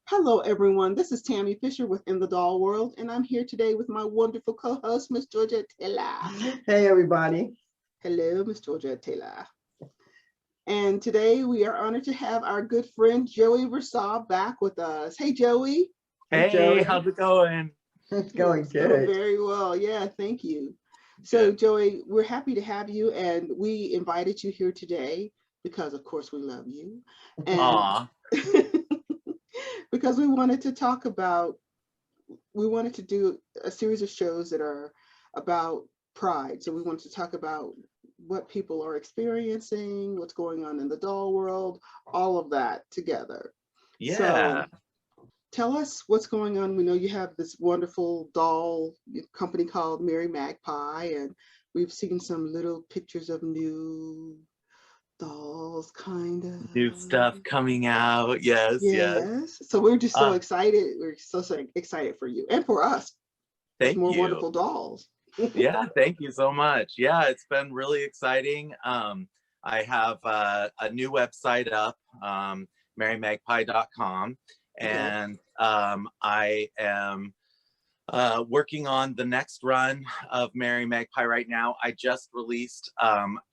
Hello, everyone. This is Tammy Fisher with In the Doll World, and I'm here today with my wonderful co-host, Miss Georgette Taylor. Hey, everybody. Hello, Miss Georgette Taylor. And today we are honored to have our good friend Joey Versaw back with us. Hey, Joey. Hey, Joey. how's it going? It's going good. Very well. Yeah, thank you. So, Joey, we're happy to have you, and we invited you here today because, of course, we love you. And because we wanted to do a series of shows that are about pride. So we wanted to talk about what people are experiencing, what's going on in the doll world, all of that together. Yeah. So tell us what's going on. We know you have this wonderful doll company called Mary Magpie, and we've seen some little pictures of new dolls, kind of new stuff coming out. Yes. So we're just so excited. We're so excited for you and for us. Thank more you. Wonderful dolls. Yeah, thank you so much. Yeah, it's been really exciting. I have a new website up, marymagpie.com, and I am working on the next run of Mary Magpie right now. I just released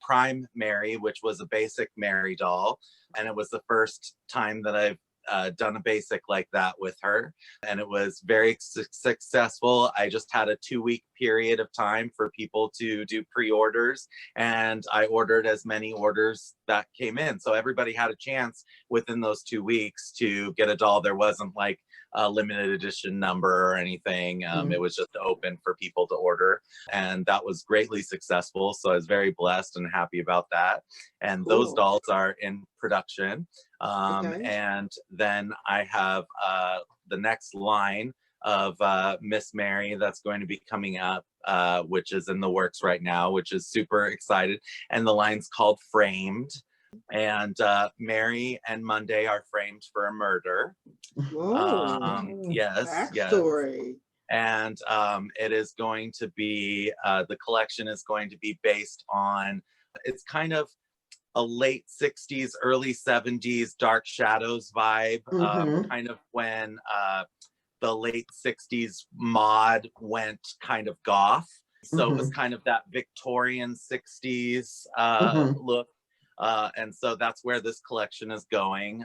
Prime Mary, which was a basic Mary doll, and it was the first time that I've done a basic like that with her, and it was very successful. I just had a 2-week period of time for people to do pre-orders, and I ordered as many orders that came in, so everybody had a chance within those 2 weeks to get a doll. There wasn't like a limited edition number or anything. It was just open for people to order, and that was greatly successful, so I was very blessed and happy about that. And those dolls are in production. And then I have the next line of Miss Mary that's going to be coming up, which is in the works right now, which is super excited. And the line's called Framed. And Mary and Monday are framed for a murder. Yes. Backstory. And it is going to be, the collection is going to be based on, it's kind of a late 60s, early 70s Dark Shadows vibe, kind of when the late 60s mod went kind of goth. So it was kind of that Victorian 60s look. And so that's where this collection is going.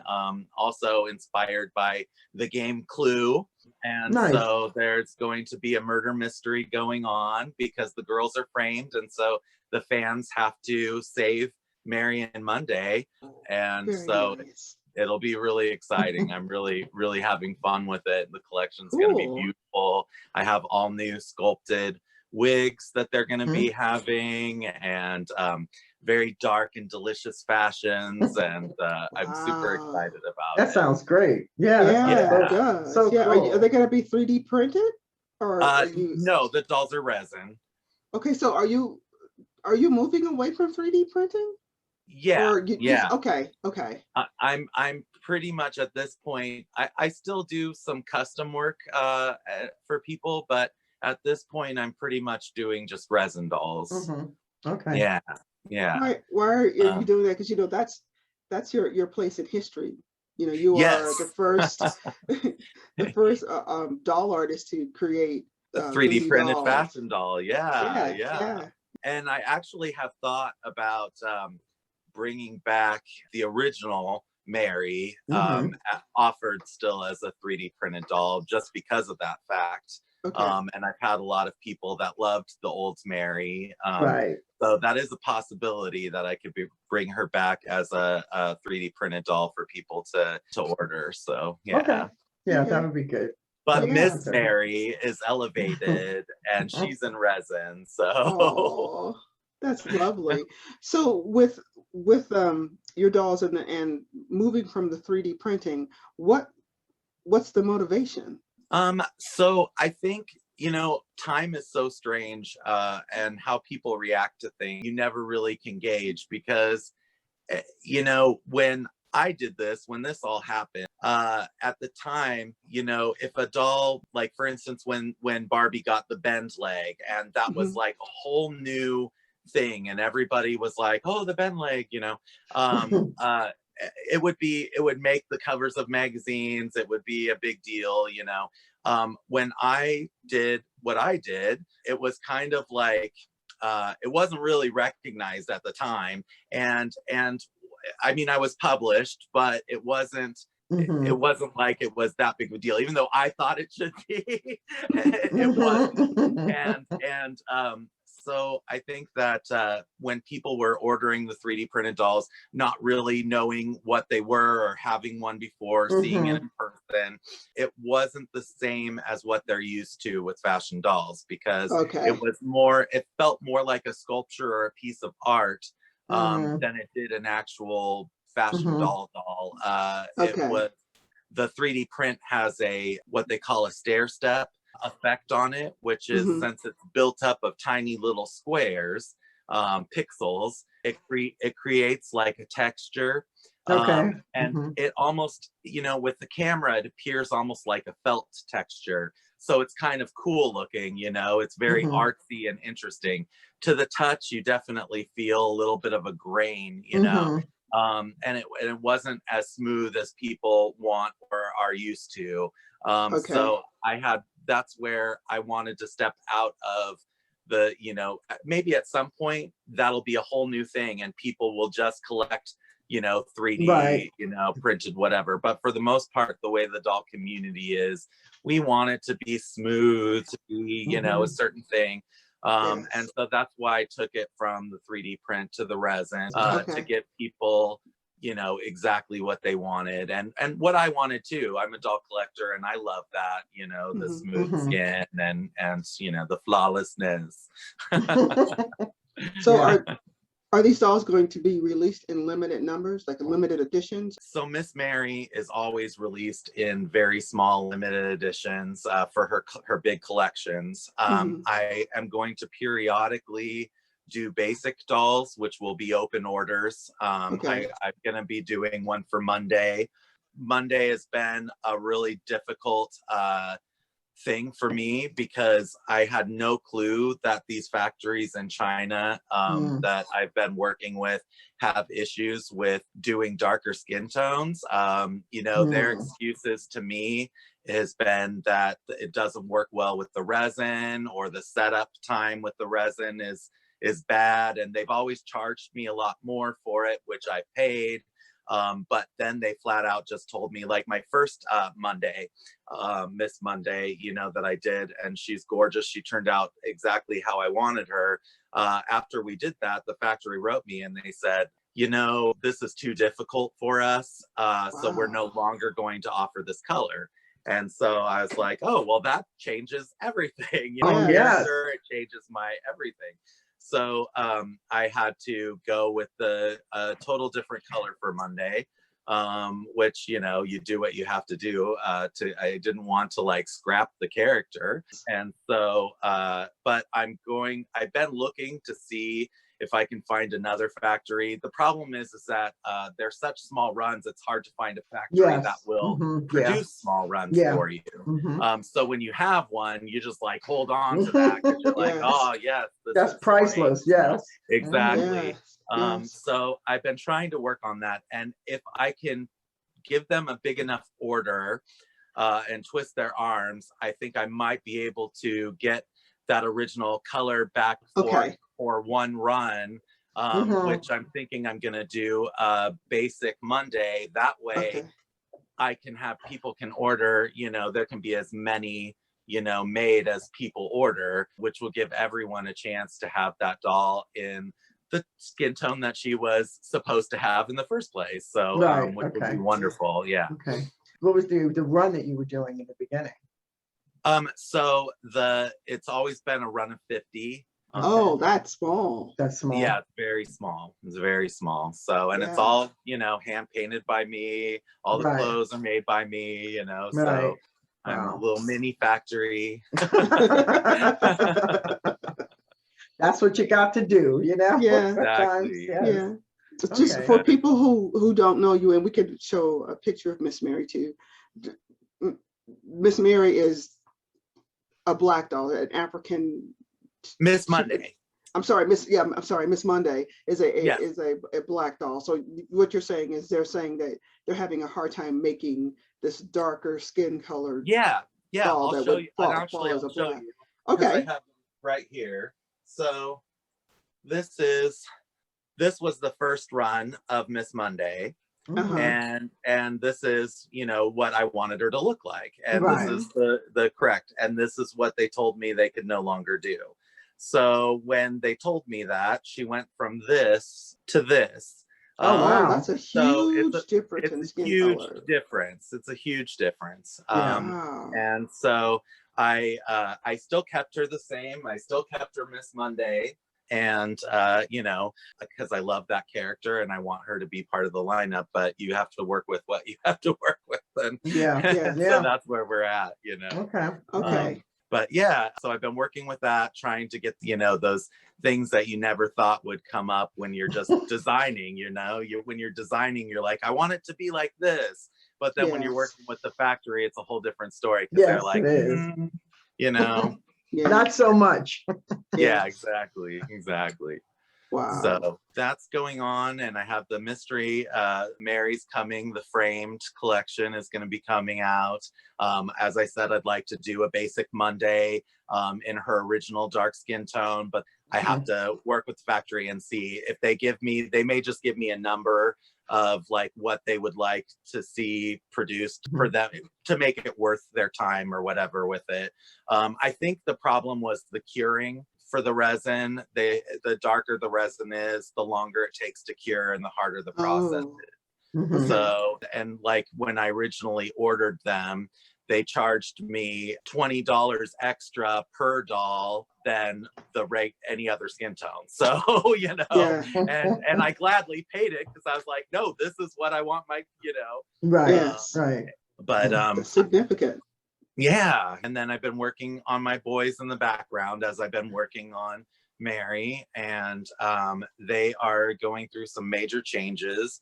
Also inspired by the game Clue. And so there's going to be a murder mystery going on because the girls are framed. And so the fans have to save Mary and Monday. And it'll be really exciting. I'm really, really having fun with it. The collection's going to be beautiful. I have all new sculpted wigs that they're going to be having, and very dark and delicious fashions, and I'm super excited about it. That sounds great. Cool. Are they going to be 3D printed, or no? The dolls are resin. Okay, so are you moving away from 3D printing? Okay. I'm pretty much at this point. I still do some custom work for people, but at this point, I'm pretty much doing just resin dolls. Okay. Yeah. Why are you doing that? Because that's your place in history. You are the first the first doll artist to create a 3D printed dolls. fashion doll. Yeah. And I actually have thought about bringing back the original Mary, offered still as a 3D printed doll, just because of that fact. And I've had a lot of people that loved the old Mary. So that is a possibility that I could bring her back as a 3D printed doll for people to order. So that would be good. But Miss Mary is elevated and she's in resin. So that's lovely. So with your dolls and moving from the 3D printing, what's the motivation? So I think, time is so strange, and how people react to things, you never really can gauge, because, when I did this, when this all happened, at the time, if a doll, like for instance, when Barbie got the bend leg, and that was like a whole new thing, and everybody was like, oh, the bend leg, it would make the covers of magazines. It would be a big deal, you know. When I did what I did, it was kind of like, it wasn't really recognized at the time. And I mean, I was published, but it wasn't, it wasn't like it was that big of a deal, even though I thought it should be. It wasn't. And so I think that when people were ordering the 3D printed dolls, not really knowing what they were or having one before, seeing it in person, it wasn't the same as what they're used to with fashion dolls, because it felt more like a sculpture or a piece of art than it did an actual fashion doll. It was, the 3D print has what they call a stair step effect on it, which is, since it's built up of tiny little squares, pixels, it creates like a texture. And it almost, you know, with the camera, it appears almost like a felt texture. So it's kind of cool looking, you know, it's very artsy and interesting. To the touch, you definitely feel a little bit of a grain, you know. And it wasn't as smooth as people want or are used to. So that's where I wanted to step out of the, you know, maybe at some point that'll be a whole new thing and people will just collect, you know, 3D, you know, printed whatever. But for the most part, the way the doll community is, we want it to be smooth, to be, you know, a certain thing. And so that's why I took it from the 3D print to the resin, to give people, you know, exactly what they wanted and what I wanted too. I'm a doll collector and I love that, you know, the smooth skin and you know, the flawlessness. So are these dolls going to be released in limited numbers, like limited editions? So Miss Mary is always released in very small limited editions for her big collections. I am going to periodically do basic dolls, which will be open orders. I'm gonna be doing one for Monday. Monday has been a really difficult thing for me because I had no clue that these factories in China that I've been working with have issues with doing darker skin tones. You know, their excuses to me has been that it doesn't work well with the resin, or the setup time with the resin is bad, and they've always charged me a lot more for it, which I paid. But then they flat out just told me, like my first Monday, Miss Monday, you know, that I did, and she's gorgeous. She turned out exactly how I wanted her. After we did that, the factory wrote me and they said, you know, this is too difficult for us. So we're no longer going to offer this color. And so I was like, oh, well, that changes everything. You know, sure, it changes my everything. So I had to go with the total different color for Monday, which, you know, you do what you have to do. I didn't want to like scrap the character. And so, but I've been looking to see if I can find another factory. The problem is that they're such small runs, it's hard to find a factory that will produce small runs for you. So when you have one, you just like hold on to that because you're like, oh yes, that's priceless. Yes, exactly. So I've been trying to work on that, and if I can give them a big enough order and twist their arms, I think I might be able to get that original color back for one run, which I'm thinking I'm gonna do basic Monday. That way I can have people can order, you know, there can be as many, you know, made as people order, which will give everyone a chance to have that doll in the skin tone that she was supposed to have in the first place. So which would be wonderful. What was the run that you were doing in the beginning? So it's always been a run of 50. Oh, that's small. That's small. Yeah, it's very small. It's very small. So, and it's all, you know, hand painted by me. All the clothes are made by me, you know, so I'm a little mini factory. That's what you got to do, you know? Exactly. Just for people who don't know you, and we could show a picture of Miss Mary too. Miss Mary is a Black doll, an African. Miss Monday. I'm sorry, I'm sorry, Miss Monday is Yeah. a black doll. So what you're saying is they're saying that they're having a hard time making this darker skin colored Yeah, yeah, doll I'll that show would you. And fall actually, as I'll a show black. you because I Okay. have them right here. So this was the first run of Miss Monday. Uh-huh. And this is, you know, what I wanted her to look like, and this Right. is the correct, and this is what they told me they could no longer do. So when they told me that, she went from this to this. Oh, Oh, wow. that's a So huge difference in it's a skin huge color. difference. It's a huge difference. Yeah. Wow. And so I still kept her the same. I still kept her Miss Monday, and you know, because I love that character and I want her to be part of the lineup, but you have to work with what you have to work with, and Yeah. Yeah. so that's where we're at, you know. Okay. Okay. But yeah, so I've been working with that, trying to get, you know, those things that you never thought would come up when you're just designing, you know. When you're designing, you're like, I want it to be like this, but then when you're Yes. working with the factory, it's a whole different story, because they're Yes, like, it is. you know. Yeah. Not so much. Yeah, Yes. exactly. Wow. So that's going on, and I have the mystery Mary's coming. The framed collection is going to be coming out. As I said, I'd like to do a basic Monday in her original dark skin tone, but I have to work with the factory and see if they may just give me a number of like what they would like to see produced for them to make it worth their time or whatever with it. I think the problem was the curing for the resin. The darker the resin is, the longer it takes to cure and the harder the process is. So, and like when I originally ordered them, they charged me $20 extra per doll than the rate any other skin tone. So, you know, Yeah. and I gladly paid it because I was like, no, this is what I want my, you know. Right. Yes. Right. But That's significant. yeah, and then I've been working on my boys in the background as I've been working on Mary, and they are going through some major changes.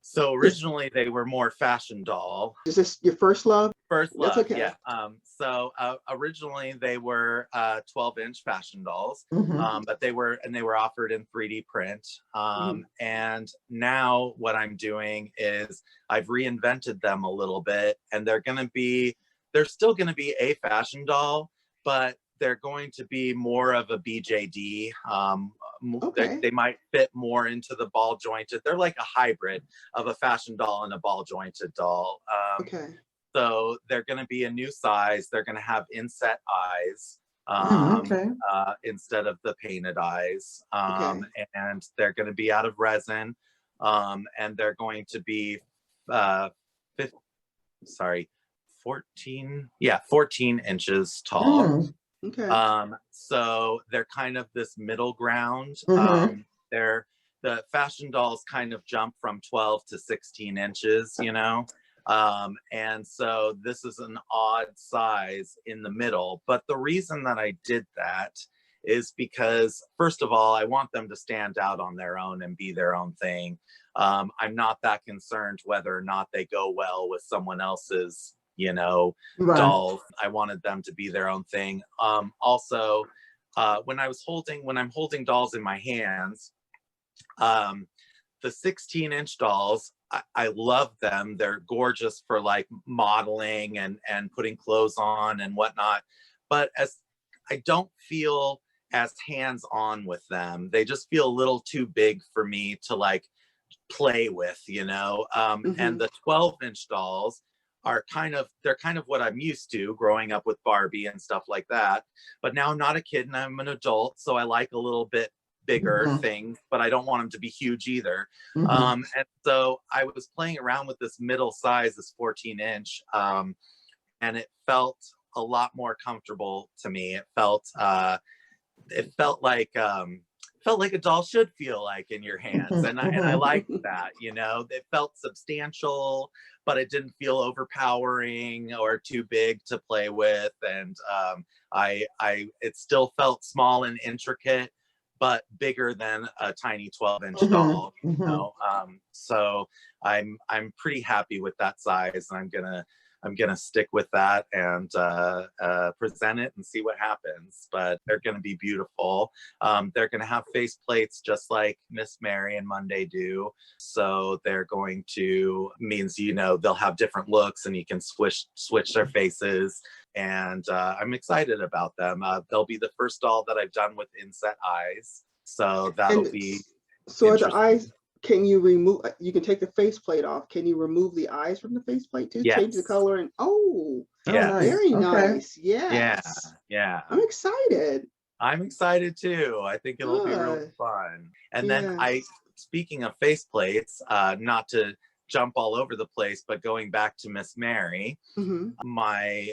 So originally they were more fashion doll. Is this your first love? First That's love, okay. yeah. So originally they were 12-inch fashion dolls, but they were offered in 3D print. And now what I'm doing is I've reinvented them a little bit, and they're still gonna be a fashion doll, but they're going to be more of a BJD. Okay. They might fit more into the ball jointed. They're like a hybrid of a fashion doll and a ball jointed doll. Okay. So they're going to be a new size. They're going to have inset eyes Okay. instead of the painted eyes. Okay. And they're going to be out of resin. And they're going to be 14 inches tall. Okay. So they're kind of this middle ground. The fashion dolls kind of jump from 12 to 16 inches, you know. And so this is an odd size in the middle. But the reason that I did that is because, first of all, I want them to stand out on their own and be their own thing. I'm not that concerned whether or not they go well with someone else's, you know, dolls. I wanted them to be their own thing. Also, when I'm holding dolls in my hands, the 16-inch dolls, I love them. They're gorgeous for like modeling and putting clothes on and whatnot. But as I don't feel as hands-on with them, they just feel a little too big for me to like play with, you know. And the 12-inch dolls are kind of what I'm used to growing up with Barbie and stuff like that. But now I'm not a kid and I'm an adult, so I like a little bit bigger things, but I don't want them to be huge either. And so I was playing around with this middle size, this 14-inch, and it felt a lot more comfortable to me. It felt like a doll should feel like in your hands, and I liked that. You know, it felt substantial, but it didn't feel overpowering or too big to play with, and it still felt small and intricate, but bigger than a tiny 12-inch doll. You know, so I'm pretty happy with that size, and I'm gonna stick with that and present it and see what happens. But they're gonna be beautiful. They're gonna have face plates just like Miss Mary and Monday do. So they're going to means, you know, they'll have different looks and you can switch their faces. And I'm excited about them. They'll be the first doll that I've done with inset eyes. So that'll be so are the eyes, can you remove, you can take the faceplate off. Can you remove the eyes from the faceplate too? Yes. Change the color and Yeah. nice. very Okay. nice. Yes. Yeah. I'm excited. I'm excited too. I think it'll be really Good. fun. And Yeah. then speaking of faceplates, not to jump all over the place, but going back to Miss Mary, my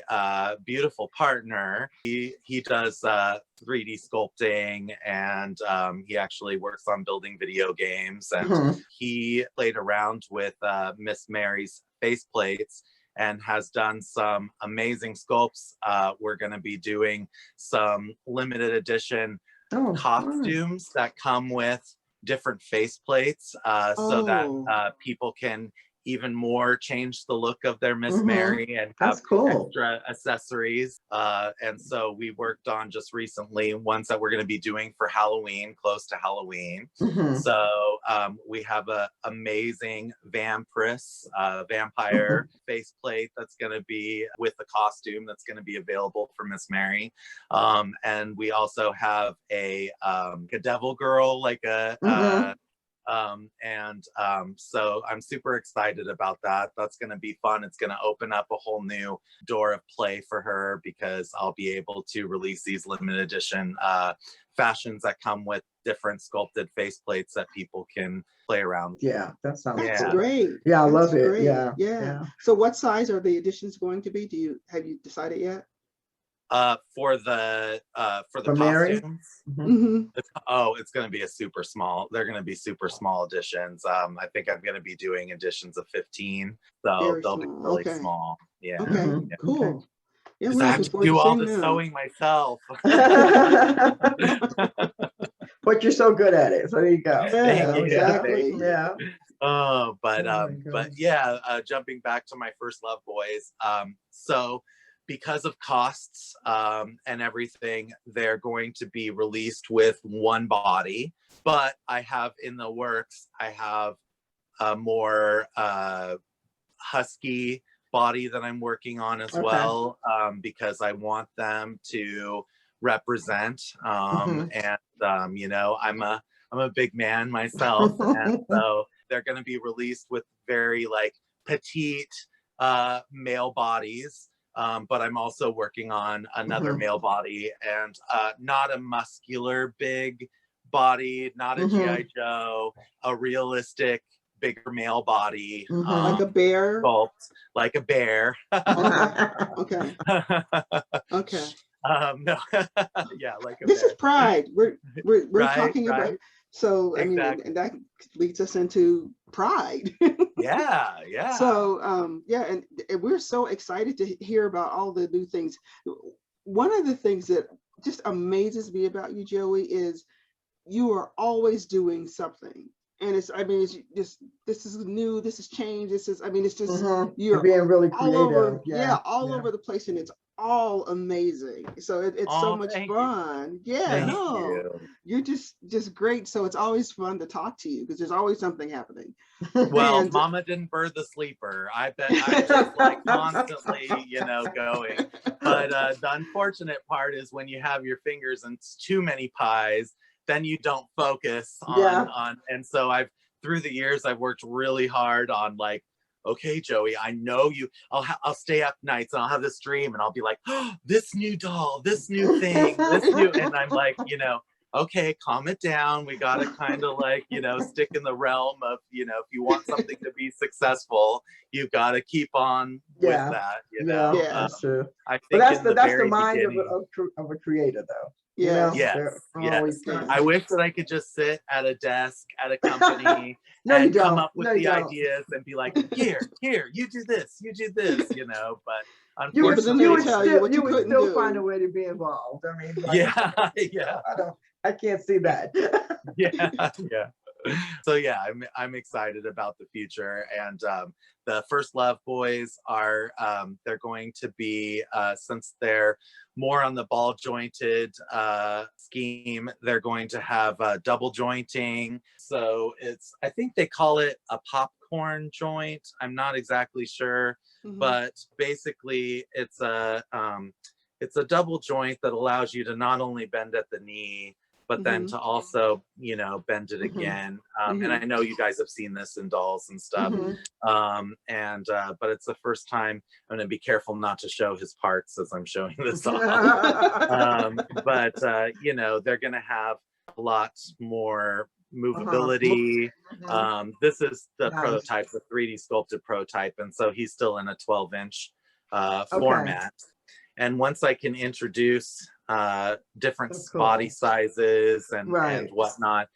beautiful partner, he does 3D sculpting, and he actually works on building video games, and he played around with Miss Mary's faceplates and has done some amazing sculpts. We're going to be doing some limited edition costumes that come with different faceplates, so that people can even more change the look of their Miss Mary and have extra accessories. And so we worked on just recently ones that we're going to be doing for Halloween, close to Halloween. So we have a amazing vampire faceplate that's going to be with the costume that's going to be available for Miss Mary. And we also have a devil girl, like so I'm super excited about that. That's going to be fun. It's going to open up a whole new door of play for her, because I'll be able to release these limited edition fashions that come with different sculpted faceplates that people can play around. Yeah, that sounds great. Yeah, I love it. Great. Yeah. So what size are the editions going to be? Have you decided yet? For the Mary? costumes, it's going to be a super small. They're going to be super small editions. I think I'm going to be doing editions of 15, so they'll be really small. Yeah. Cool. Yeah, I have to do all the sewing myself. But you're so good at it, so there you go. Yeah, exactly. Yeah. But yeah, jumping back to my first love boys. So because of costs and everything, they're going to be released with one body. But I have in the works, I have a more husky body that I'm working on as well, because I want them to represent. You know, I'm a big man myself, and so they're going to be released with very like petite male bodies. But I'm also working on another male body, and not a muscular big body, not a G.I. Joe, a realistic bigger male body, like a bear, sculpt, like a bear. Okay. No. Yeah, like a this bear. is Pride. We're right, talking about. So I mean, and that leads us into Pride. Yeah. So and we're so excited to hear about all the new things. One of the things that just amazes me about you, Joey, is you are always doing something. And it's just, this is new, this is change, it's just, you're being really all over, creative. over the place, and it's all amazing. So it's so much fun. You're just great. So it's always fun to talk to you, because there's always something happening. Well, Mama didn't birth a sleeper. I bet I'm just like constantly, going. But the unfortunate part is when you have your fingers in too many pies, then you don't focus on. And so through the years, I've worked really hard on like, okay, Joey, I know you, I'll stay up nights and I'll have this dream and I'll be like, oh, this new doll, this new thing, and I'm like, okay, calm it down. We got to kind of like, stick in the realm of, if you want something to be successful, you've got to keep on with that, Yeah, that's true. I think that's the mind of a creator, though. Yes. I wish that I could just sit at a desk at a company and come up with the ideas and be like, here, you do this, but unfortunately, you would still find a way to be involved. I mean, I can't see that. Yeah. So yeah, I'm excited about the future. And the First Love boys are they're going to be since they're more on the ball jointed scheme, they're going to have double jointing. So I think they call it a popcorn joint. I'm not exactly sure, but basically it's a double joint that allows you to not only bend at the knee, but then to also, you know, bend it again. And I know you guys have seen this in dolls and stuff. But it's the first time. I'm going to be careful not to show his parts as I'm showing this off. You know, they're going to have a lot more movability. This is the prototype, the 3D sculpted prototype. And so he's still in a 12-inch format. And once I can introduce different body sizes and whatnot,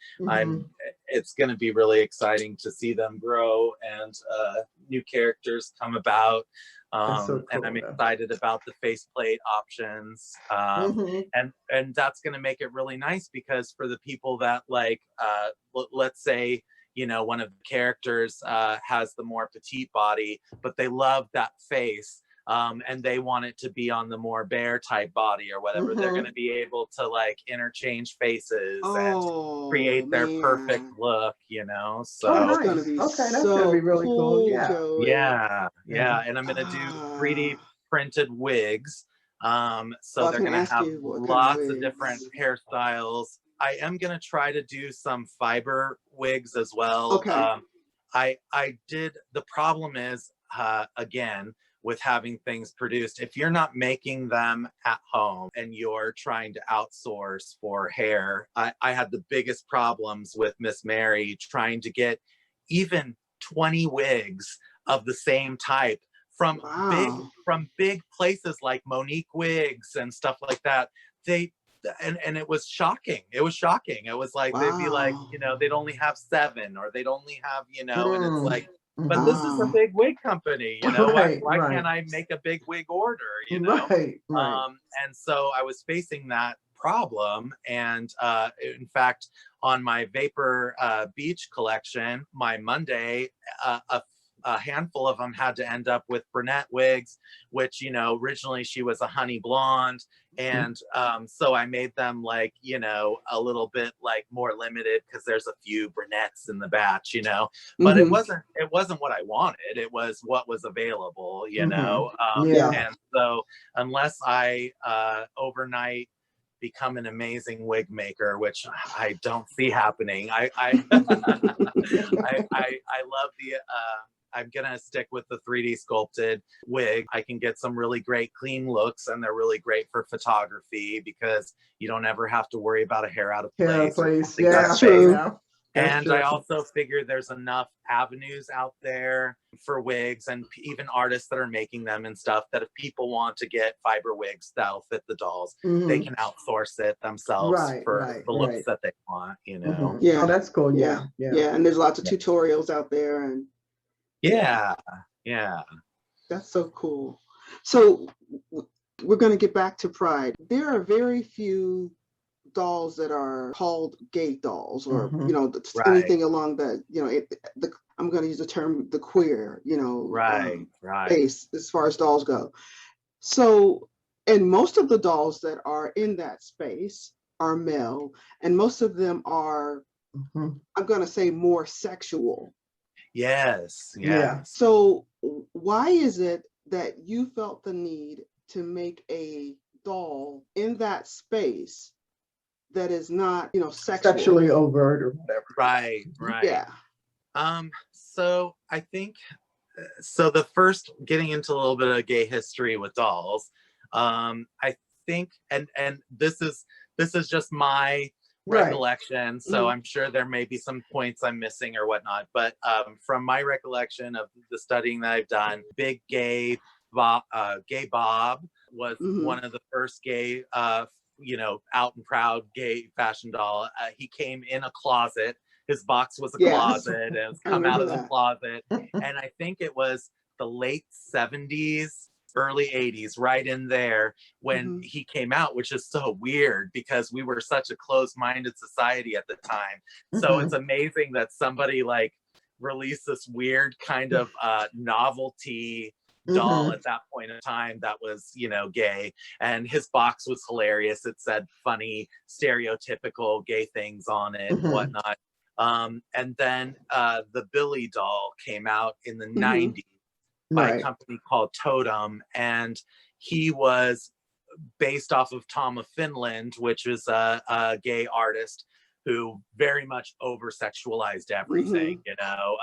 it's going to be really exciting to see them grow and new characters come about. And I'm excited about the faceplate options. And that's going to make it really nice, because for the people that like, let's say, you know, one of the characters has the more petite body, but they love that face. And they want it to be on the more bear type body or whatever, they're going to be able to like interchange faces and create their perfect look, you know. So that's gonna be that's gonna be really cool. Yeah. And I'm going to do 3D printed wigs. So they're going to have lots of different hairstyles. I am going to try to do some fiber wigs as well. I did. The problem is, again, with having things produced, if you're not making them at home and you're trying to outsource for hair, I had the biggest problems with Miss Mary trying to get even 20 wigs of the same type from big places like Monique Wigs and stuff like that. And it was shocking. It was shocking. It was like they'd be like, you know, they'd only have 7, or they'd only have, you know, and it's like, but this is a big wig company, you know. Why can't I make a big wig order, you know? And so I was facing that problem. And in fact, on my Vapor Beach collection, my Monday, a handful of them had to end up with brunette wigs, which, you know, originally she was a honey blonde. And so I made them like, you know, a little bit like more limited, because there's a few brunettes in the batch, you know, but it wasn't what I wanted. It was what was available, you know. And so unless I overnight become an amazing wig maker, which I don't see happening, I love the I'm gonna stick with the 3D sculpted wig. I can get some really great clean looks, and they're really great for photography, because you don't ever have to worry about a hair out of place. Yeah, that's true. And I also figure there's enough avenues out there for wigs, and even artists that are making them and stuff, that if people want to get fiber wigs that'll fit the dolls, they can outsource it themselves for the looks that they want, you know. Oh, that's cool. Yeah. And there's lots of tutorials out there, and that's so cool. So we're going to get back to Pride. There are very few dolls that are called gay dolls, or you know, anything along the, you know, I'm going to use the term the queer, you know, space as far as dolls go. So, and most of the dolls that are in that space are male, and most of them are, I'm going to say, more sexual. Yes. So why is it that you felt the need to make a doll in that space that is not, you know, sexually overt or whatever? Right. Yeah. So I think, so the first, getting into a little bit of gay history with dolls, I think, and this is just my recollection, so I'm sure there may be some points I'm missing or whatnot, but from my recollection of the studying that I've done, Big Gay Bob was one of the first gay, you know, out and proud gay fashion doll. He came in a closet. His box was a closet, and it was come out of the closet. And I think it was the late 70s early 80s, right in there when Mhm. he came out, which is so weird because we were such a closed-minded society at the time. So it's amazing that somebody like released this weird kind of novelty doll at that point in time that was, you know, gay. And his box was hilarious. It said funny, stereotypical gay things on it and whatnot. And then the Billy doll came out in the 90s by a company called Totem, and he was based off of Tom of Finland, which is a gay artist who very much over-sexualized everything, you know.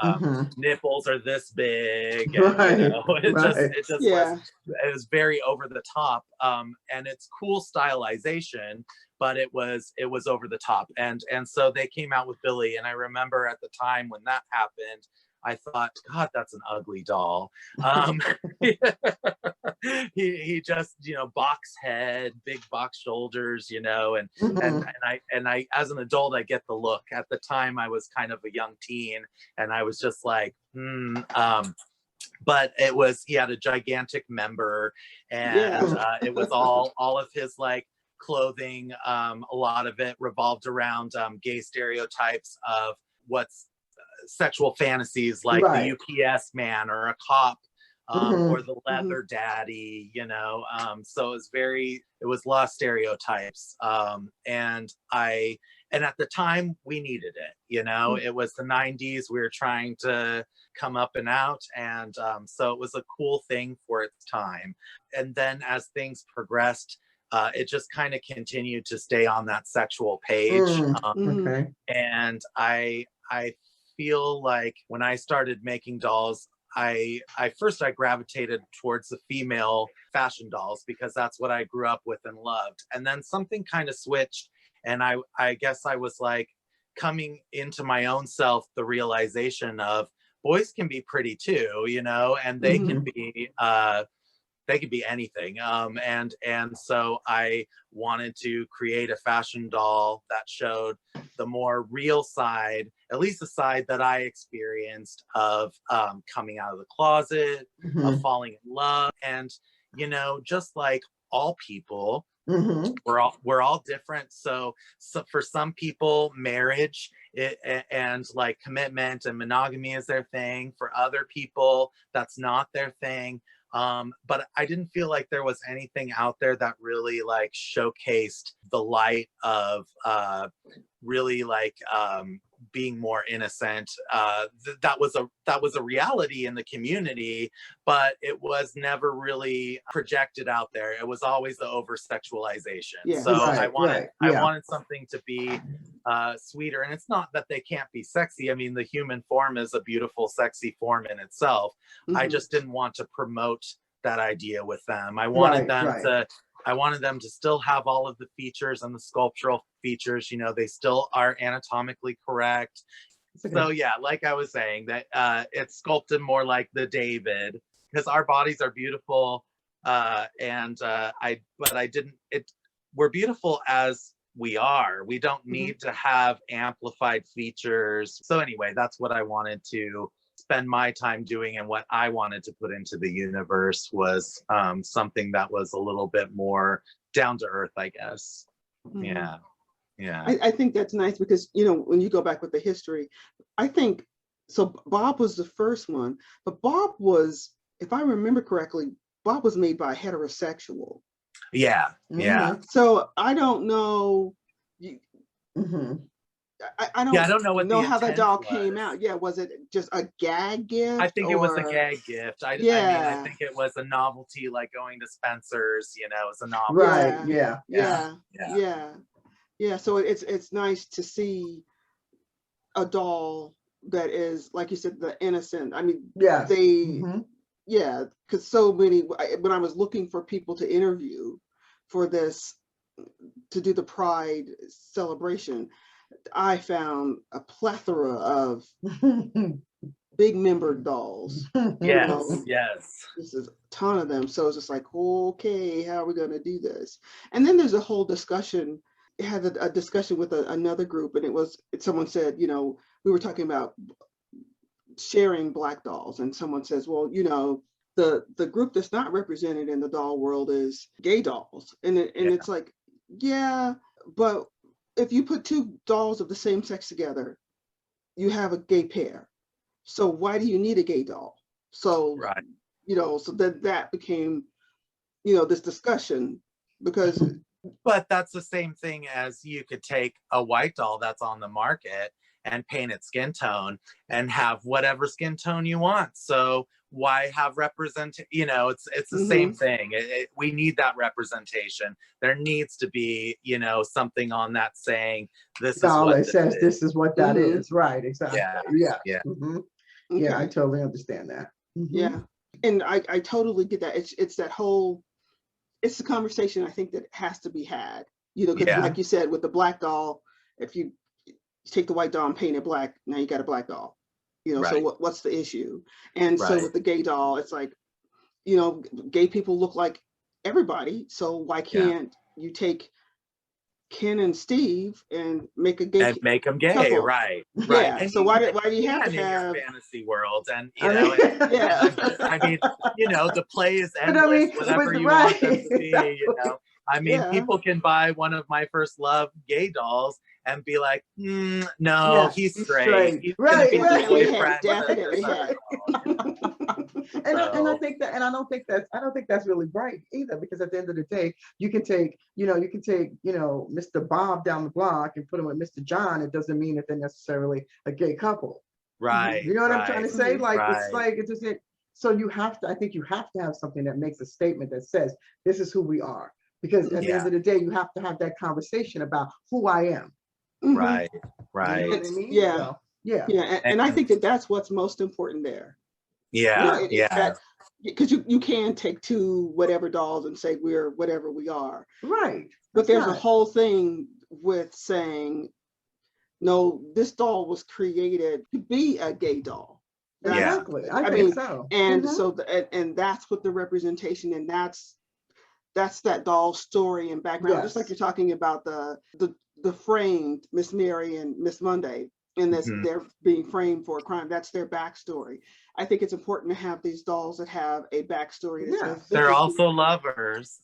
Nipples are this big, and, you know, it was very over the top, and it's cool stylization, but it was over the top, and so they came out with Billy, and I remember at the time when that happened, I thought, God, that's an ugly doll. He just, you know, box head, big box shoulders, you know, and I, as an adult, I get the look. At the time, I was kind of a young teen, and I was just like, but he had a gigantic member, and it was all of his like clothing. A lot of it revolved around gay stereotypes of what's sexual fantasies, like the UPS man or a cop, or the leather daddy, you know. So it was a lot of stereotypes, and at the time we needed it, you know. It was the 90s, we were trying to come up and out, and so it was a cool thing for its time. And then as things progressed, it just kind of continued to stay on that sexual page. And I feel like when I started making dolls, I gravitated towards the female fashion dolls because that's what I grew up with and loved. And then something kind of switched, and I guess I was like coming into my own self, the realization of boys can be pretty too, you know, and they can be anything. And so I wanted to create a fashion doll that showed the more real side, at least the side that I experienced of coming out of the closet, of falling in love. And, you know, just like all people, we're all different. So for some people, marriage and like commitment and monogamy is their thing. For other people, that's not their thing. But I didn't feel like there was anything out there that really like showcased the light of really like being more innocent. That was a reality in the community, but it was never really projected out there. It was always the over sexualization. So I wanted something to be sweeter. And it's not that they can't be sexy. I mean, the human form is a beautiful, sexy form in itself. I just didn't want to promote that idea with them. I wanted them to still have all of the features and the sculptural features. You know, they still are anatomically correct. So yeah, like I was saying, that it's sculpted more like the David, because our bodies are beautiful, we're beautiful as we are. We don't need to have amplified features. So anyway, that's what I wanted to spend my time doing, and what I wanted to put into the universe was something that was a little bit more down to earth, I guess. Yeah. I think that's nice because, you know, when you go back with the history, I think, so Bob was the first one, but Bob was, if I remember correctly, Bob was made by a heterosexual. Yeah. So I don't know. I don't know how that doll came out. Yeah, was it just a gag gift? I think it was a gag gift. I mean, I think it was a novelty, like going to Spencer's, you know, it's a novelty. Yeah. So it's nice to see a doll that is, like you said, the innocent. I mean, because so many, when I was looking for people to interview for this, to do the Pride celebration, I found a plethora of big membered dolls. Yes. This is a ton of them. So it's just like, okay, how are we going to do this? And then there's a whole discussion. It had a discussion with another group, and someone said, you know, we were talking about sharing Black dolls, and someone says, well, you know, the group that's not represented in the doll world is gay dolls. And it's like, yeah, but if you put two dolls of the same sex together, you have a gay pair. So why do you need a gay doll? So, Right. so that became, this discussion, because But that's the same thing as you could take a white doll that's on the market and paint its skin tone and have whatever skin tone you want. So why have it's the same thing. We need that representation. There needs to be, something on that saying this is Doll what that says this is what that is. Right, exactly. Yeah. Yeah. Okay. Yeah, I totally understand that. Yeah. And I totally get that. It's that whole, it's the conversation I think that has to be had, because like you said, with the black doll, if you take the white doll and paint it black, now you got a black doll, so what's the issue? And so with the gay doll, it's like, gay people look like everybody, so why can't you take Ken and Steve and make a gay and make them gay, couple? right? Yeah. And so why do you have to in your have fantasy world? And yeah. I mean, the play is endless. Whatever you want them to be, I mean, people can buy one of my first love gay dolls and be like, no, he's straight. He's gonna be the boyfriend. Definitely. And I think that, and I don't think that's really right either, because at the end of the day, you can take Mr. Bob down the block and put him with Mr. John. It doesn't mean that they're necessarily a gay couple. Right. You know what I'm trying to say? Like, right. it's like, it doesn't. So I think you have to have something that makes a statement that says, this is who we are. Because at the end of the day, you have to have that conversation about who I am. Right. You know what I mean? Yeah. So, yeah. And I think that's what's most important there. Yeah. Because you can take two whatever dolls and say we're whatever we are. Right. But there's a whole thing with saying, no, this doll was created to be a gay doll. Exactly. I think so. And so and that's what the representation, and that's that doll story and background. Just like you're talking about the framed Miss Mary and Miss Monday, and they're being framed for a crime. That's their backstory. I think it's important to have these dolls that have a backstory. They're also lovers.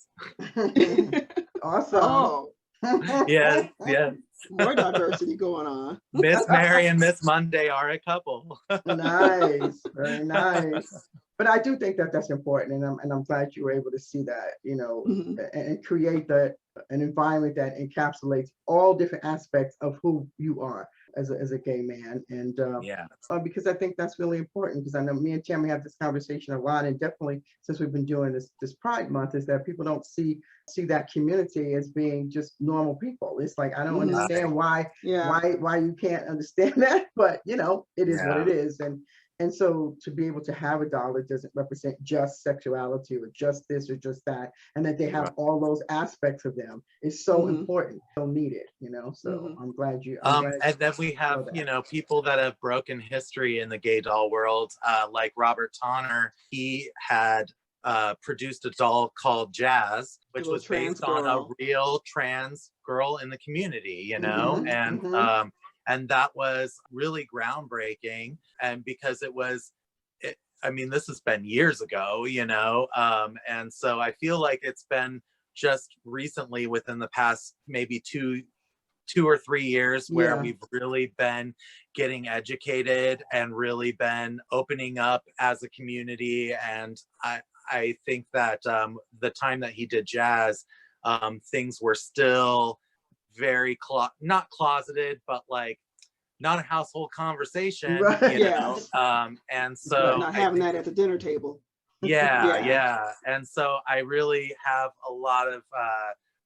Awesome. Oh. Yes. More diversity going on. Miss Mary and Miss Monday are a couple. Nice, very nice. But I do think that that's important, and I'm glad you were able to see that, and create an environment that encapsulates all different aspects of who you are as a gay man, and because I think that's really important. Because I know me and Tammy have this conversation a lot, and definitely since we've been doing this Pride Month, is that people don't see that community as being just normal people. It's like, I don't understand why you can't understand that, but it is what it is, and so to be able to have a doll that doesn't represent just sexuality or just this or just that, and that they have all those aspects of them is so important, so needed, so I'm glad you. And then we have, people that have broken history in the gay doll world, like Robert Tonner. He had produced a doll called Jazz, which was based on a real trans girl in the community, and that was really groundbreaking. And because this has been years ago, and so I feel like it's been just recently, within the past maybe two or 3 years, where we've really been getting educated and really been opening up as a community. And I think that the time that he did Jazz, things were still very not closeted, but like not a household conversation, and so not having that at the dinner table. And so I really have a lot of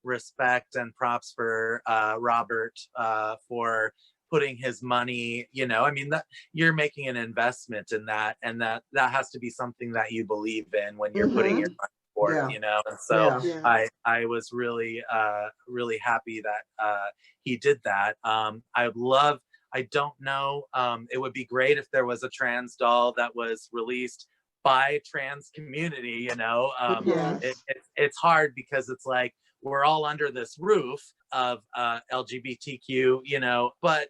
respect and props for Robert for putting his money, that you're making an investment in that, and that has to be something that you believe in when you're putting your money for it, and so I was really really happy that he did that. I don't know, it would be great if there was a trans doll that was released by trans community, it's hard because it's like we're all under this roof of LGBTQ, but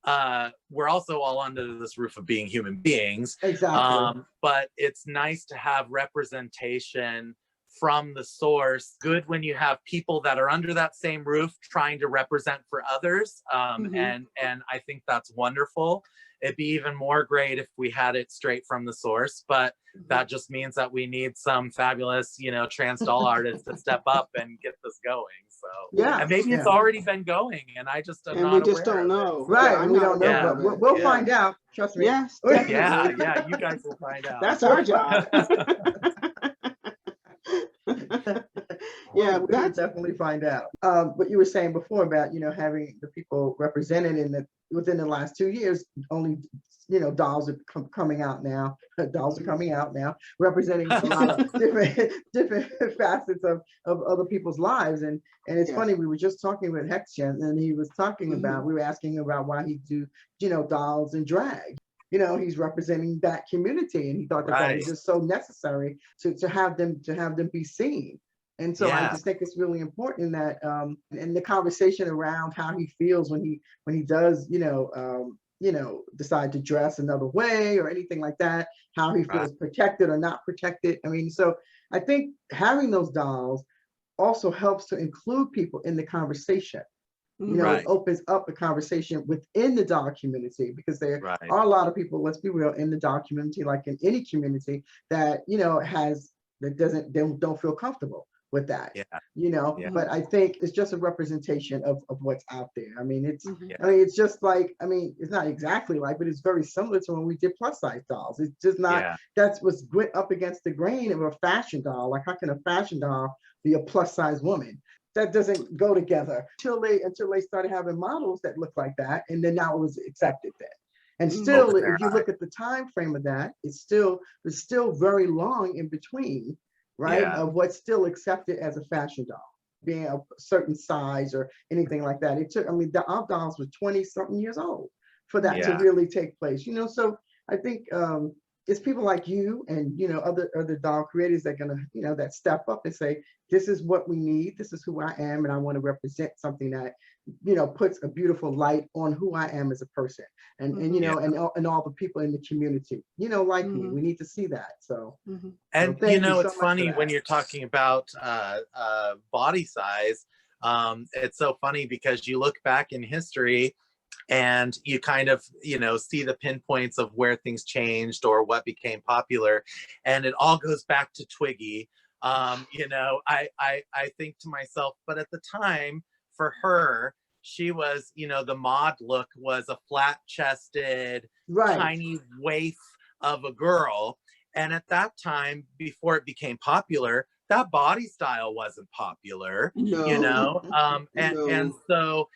we're also all under this roof of being human beings. Exactly. But it's nice to have representation from the source. Good when you have people that are under that same roof trying to represent for others. And I think that's wonderful. It'd be even more great if we had it straight from the source, but that just means that we need some fabulous, trans doll artists to step up and get this going. So Yeah, and maybe it's already been going, and I just am and not we just aware don't of it. know. Right, I'm we not don't know, aware but of it. we'll find out. Trust me. Yes, Yeah, definitely. you guys will find out. That's our job. Yeah, we'll that's definitely find out. What you were saying before about having the people represented within the last 2 years, only dolls are coming out now. Dolls are coming out now, representing a lot of different facets of other people's lives. And it's funny, we were just talking with Hexgen, and he was talking about, we were asking about why he do dolls and drag. He's representing that community, and he thought that was just so necessary to have them be seen. And so I just think it's really important that in the conversation around how he feels when he does decide to dress another way or anything like that, how he feels protected or not protected. I mean, so I think having those dolls also helps to include people in the conversation. It opens up the conversation within the doll community, because there are a lot of people, let's be real, in the doll community, like in any community, that don't feel comfortable with that. But I think it's just a representation of what's out there. I mean, it's just like, it's not exactly like, but it's very similar to when we did plus size dolls. It's just not, that's what's up against the grain of a fashion doll. Like, how can a fashion doll be a plus size woman? That doesn't go together until they started having models that look like that, and then now it was accepted then. And still, if you look at the time frame of that, it's still very long in between, right? Of what's still accepted as a fashion doll, being a certain size or anything like that. It took, our dolls were 20-something years old for that to really take place. So I think it's people like you and other doll creators that are gonna that step up and say, this is what we need, this is who I am, and I want to represent something that puts a beautiful light on who I am as a person, and and all the people in the community like me. We need to see that. So and so it's funny when you're talking about body size. It's so funny because you look back in history and you kind of see the pinpoints of where things changed or what became popular, and it all goes back to Twiggy. I think to myself, but at the time for her, she was, the mod look was a flat-chested tiny waif of a girl, and at that time, before it became popular, that body style wasn't popular. And so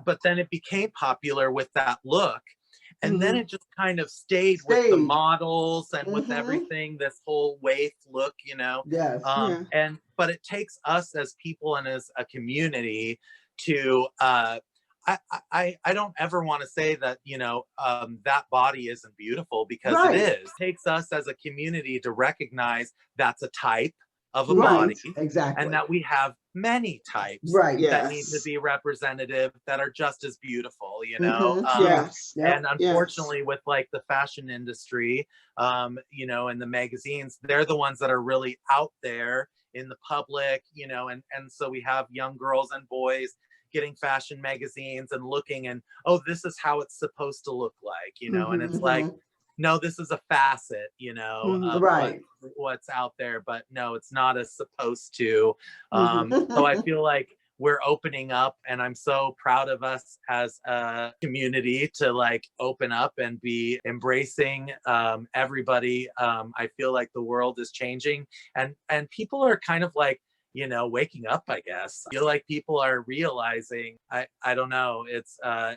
but then it became popular with that look, and then it just kind of stayed with the models and with everything, this whole waif look, but it takes us as people and as a community to I don't ever want to say that that body isn't beautiful, because it is. It takes us as a community to recognize that's a type of a body, and that we have many types that need to be representative, that are just as beautiful, and unfortunately with like the fashion industry, and the magazines, they're the ones that are really out there in the public, and so we have young girls and boys getting fashion magazines and looking, and this is how it's supposed to look like, and it's like, no, this is a facet, of what's out there, but no, it's not as supposed to. So I feel like we're opening up, and I'm so proud of us as a community to like open up and be embracing everybody. I feel like the world is changing, and people are kind of like, waking up, I guess. I feel like people are realizing, I don't know, it's an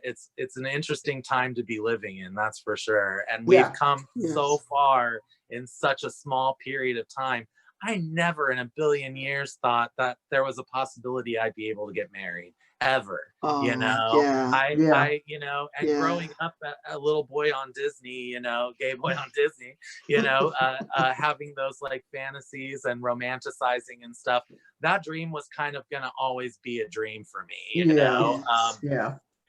interesting time to be living in, that's for sure. And we've come so far in such a small period of time. I never in a billion years thought that there was a possibility I'd be able to get married ever. Growing up a little boy on Disney, gay boy on Disney, having those like fantasies and romanticizing and stuff, that dream was kind of gonna always be a dream for me,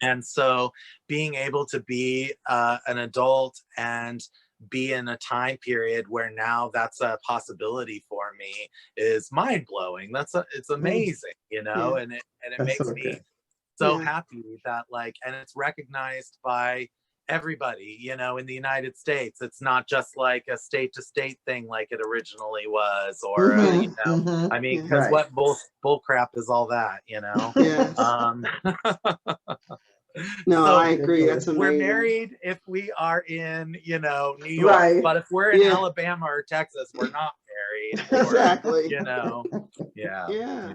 And so being able to be an adult and be in a time period where now that's a possibility for me is mind blowing. It's amazing, you know, and it That's makes so me good. so happy that like, and it's recognized by everybody, you know, in the United States. It's not just like a state to state thing like it originally was, or you know, I mean, because what bull crap is all that, you know? Yes. No, So I agree. That's amazing. we're married if we are in, you know, New York, but if we're in Alabama or Texas, we're not married. Or, exactly. You know, yeah.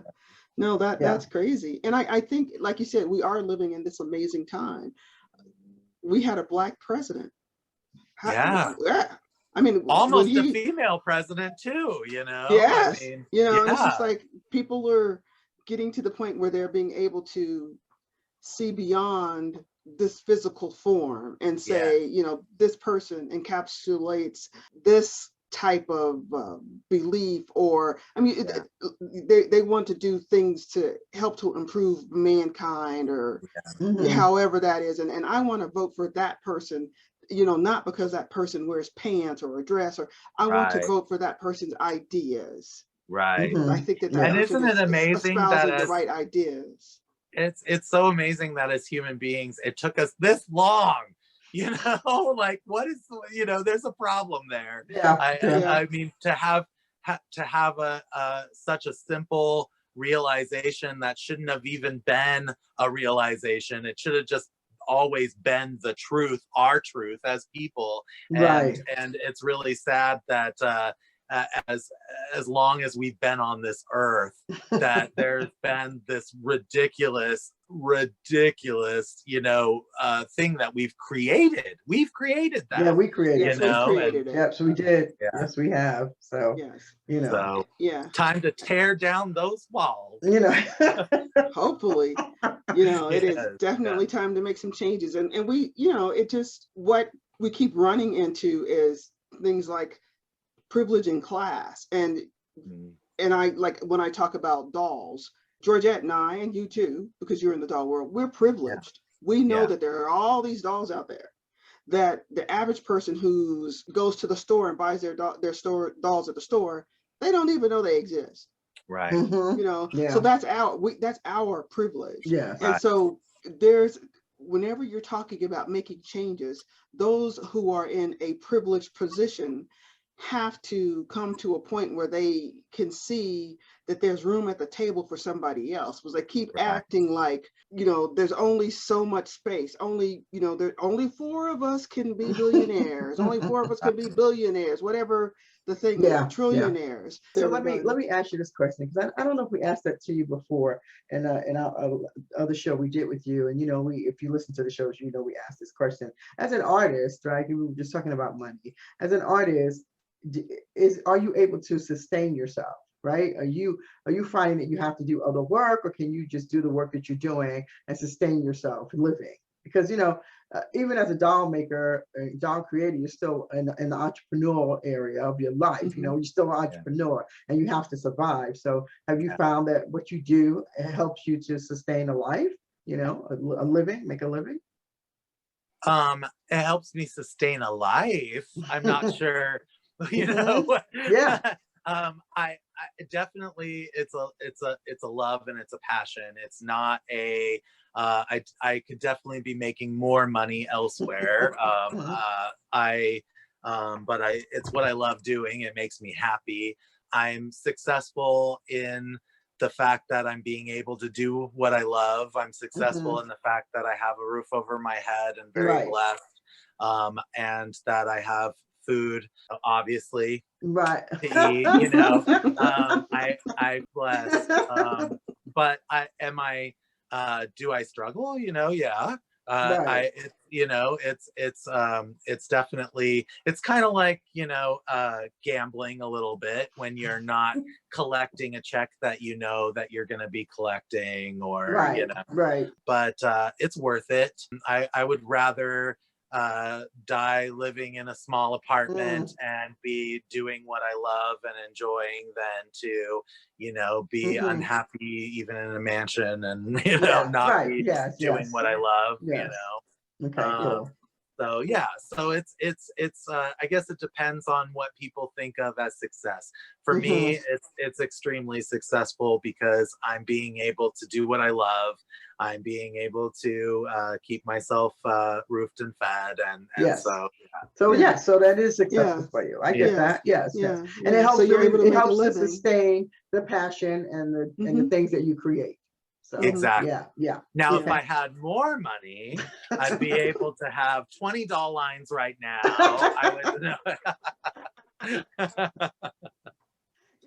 No, that's crazy. And I think, like you said, we are living in this amazing time. We had a Black president. Yeah. I mean, almost a female president too, you know? Yes. I mean, you know, and it's just like people are getting to the point where they're being able to see beyond this physical form and say, you know, this person encapsulates this type of belief, or I mean, they want to do things to help to improve mankind, or however that is, and I want to vote for that person, you know, not because that person wears pants or a dress, or I want to vote for that person's ideas. Right. I think that and isn't it amazing that the right ideas. It's so amazing that as human beings it took us this long, you know, like what is, you know, there's a problem there. I mean, to have a such a simple realization that shouldn't have even been a realization. It should have just always been the truth, our truth as people. And it's really sad that as long as we've been on this earth, that there's been this ridiculous, you know, thing that we've created. We've created that. Yeah, we created. You know, yes, we did. Yes, we have. So you know, time to tear down those walls. You know, hopefully, you know, it is definitely time to make some changes, and we, you know, it just what we keep running into is things like privilege in class, and I like when I talk about dolls, Georgette and I, and you too, because you're in the doll world, we're privileged. We know that there are all these dolls out there that the average person who goes to the store and buys their dolls at the store, they don't even know they exist. Right. You know, so that's our privilege. And so whenever you're talking about making changes, those who are in a privileged position have to come to a point where they can see that there's room at the table for somebody else, because they keep acting like, you know, there's only so much space, only, you know, there only 4 of us can be billionaires, only 4 of us can be billionaires, whatever the thing is, trillionaires. So let me ask you this question, because I don't know if we asked that to you before in our other show we did with you, and you know, if you listen to the shows, you know, we asked this question. As an artist, right? We were just talking about money. As an artist, are you able to sustain yourself, right? Are you finding that you have to do other work, or can you just do the work that you're doing and sustain yourself living? Because, you know, even as a doll maker, doll creator, you're still in the entrepreneurial area of your life. You know, you're still an entrepreneur and you have to survive. So have you found that what you do helps you to sustain a life, you know, a living, make a living? It helps me sustain a life. I'm not sure. You know, I definitely, it's a love and it's a passion. It's not a I could definitely be making more money elsewhere. But it's what I love doing. It makes me happy. I'm successful in the fact that I'm being able to do what I love. I'm successful in the fact that I have a roof over my head and very blessed, and that I have food, obviously, to eat, you know. I bless, but do I struggle, you know? You know, it's definitely, it's kind of like, you know, gambling a little bit when you're not collecting a check that you know that you're going to be collecting, or you know, but it's worth it. I would rather die living in a small apartment and be doing what I love and enjoying than to, you know, be unhappy even in a mansion and, you know, not be doing what I love, you know. Okay, cool. So yeah, so it's I guess it depends on what people think of as success. For me, it's extremely successful because I'm being able to do what I love. I'm being able to keep myself roofed and fed, and so so that is successful for you. I get that. Yes. And it helps. So you're able to it make a helps to living. sustain the passion and the things that you create. So, exactly. Now, if Okay. I had more money, I'd be able to have 20 doll lines right now. I would know.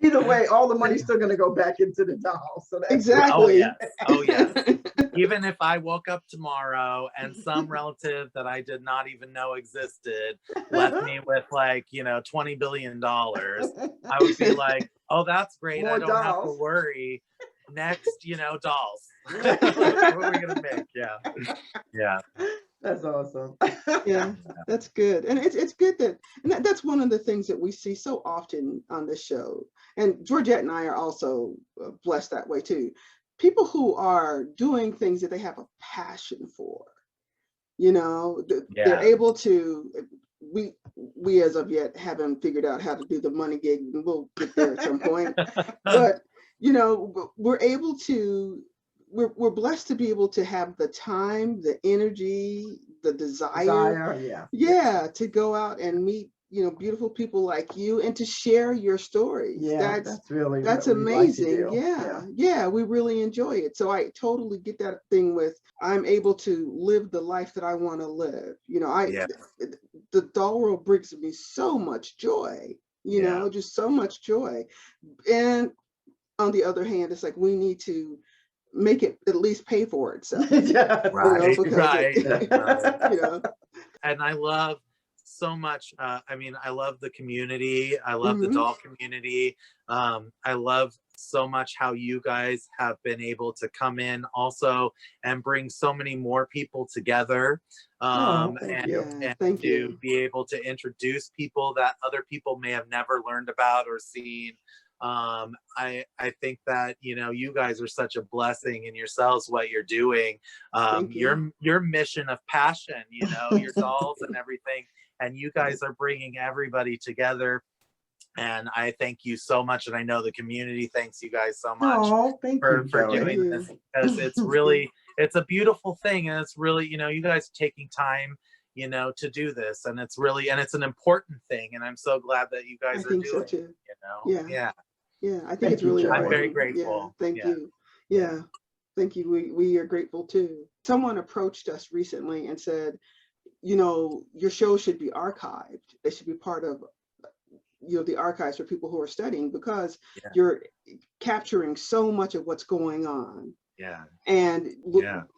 Either way, all the money's still going to go back into the doll. So that's exactly. Oh yes. Even if I woke up tomorrow and some relative that I did not even know existed left me with, like, you know, $20 billion, I would be like, oh, that's great. More I don't have to dolls. worry. Next, you know, dolls. What are we gonna make? Yeah. That's awesome. Yeah, that's good. And it's good that, and that's one of the things that we see so often on this show. And Georgette and I are also blessed that way too. People who are doing things that they have a passion for, you know, they're able to, we as of yet haven't figured out how to do the money gig, and we'll get there at some point. But, you know, we're able to, we're blessed to be able to have the time, the energy, the desire to go out and meet, you know, beautiful people like you and to share your stories. That's really, that's amazing. Like we really enjoy it. So I totally get that thing with, I'm able to live the life that I want to live. You know, the doll world brings me so much joy, you know, just so much joy. And on the other hand, it's like, we need to make it at least pay for itself. Right. You know. And I love so much. I mean, I love the community. I love the doll community. I love so much how you guys have been able to come in also and bring so many more people together. Thank you. Be able to introduce people that other people may have never learned about or seen. I think that, you know, you guys are such a blessing in yourselves, what you're doing, your mission of passion, you know, your dolls and everything, and you guys are bringing everybody together. And I thank you so much, and I know the community thanks you guys so much for doing this, because it's really, it's a beautiful thing, and it's really, you know, you guys taking time, you know, to do this, and it's really, and it's an important thing, and I'm so glad that you guys are doing it, you know. Yeah, I think it's really important. I'm very grateful. Thank you. Yeah, thank you. We are grateful too. Someone approached us recently and said, you know, your show should be archived. They should be part of, you know, the archives for people who are studying, because you're capturing so much of what's going on. And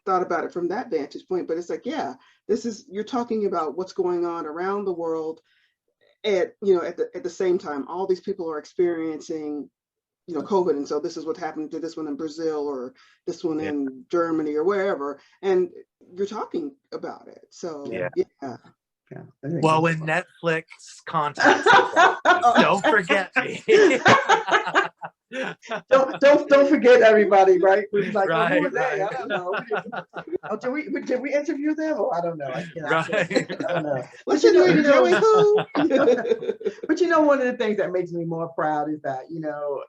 thought about it from that vantage point, but it's like, this is, you're talking about what's going on around the world. At, you know, at the same time, all these people are experiencing, you know, COVID, and so this is what's happening to this one in Brazil or this one in Germany or wherever, and you're talking about it. So well, when Netflix contacts you, don't forget me. don't forget everybody, right? We're like, oh, who was that? I don't know. Did we interview them? Oh, I don't know. I don't know. What's your name, Joey? Who? But you know, one of the things that makes me more proud is that, you know,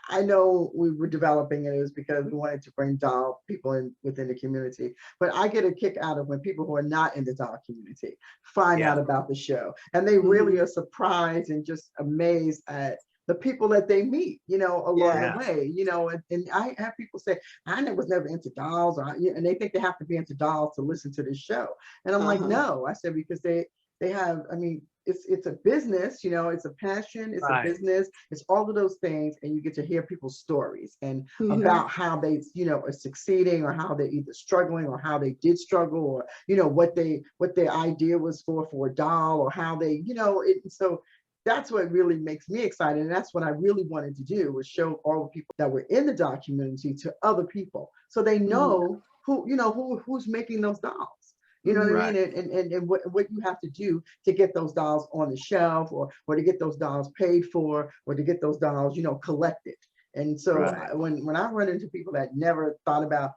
I know we were developing it, it was because we wanted to bring doll people in within the community. But I get a kick out of when people who are not in the doll community find out about the show, and they really are surprised and just amazed at the people that they meet, you know, along the way, you know. And I have people say, I was never into dolls, and they think they have to be into dolls to listen to this show. And I'm like, no, I said, because they have, I mean, it's a business, you know, it's a passion, it's a business, it's all of those things, and you get to hear people's stories and about how they, you know, are succeeding, or how they're either struggling, or how they did struggle, or, you know, what their idea was for a doll, or how they, you know, so that's what really makes me excited, and that's what I really wanted to do, was show all the people that were in the doll community to other people, so they know who, you know, who's making those dolls. You know what Right. I mean? And what you have to do to get those dolls on the shelf, or to get those dolls paid for, or to get those dolls, you know, collected. And so Right. when I run into people that never thought about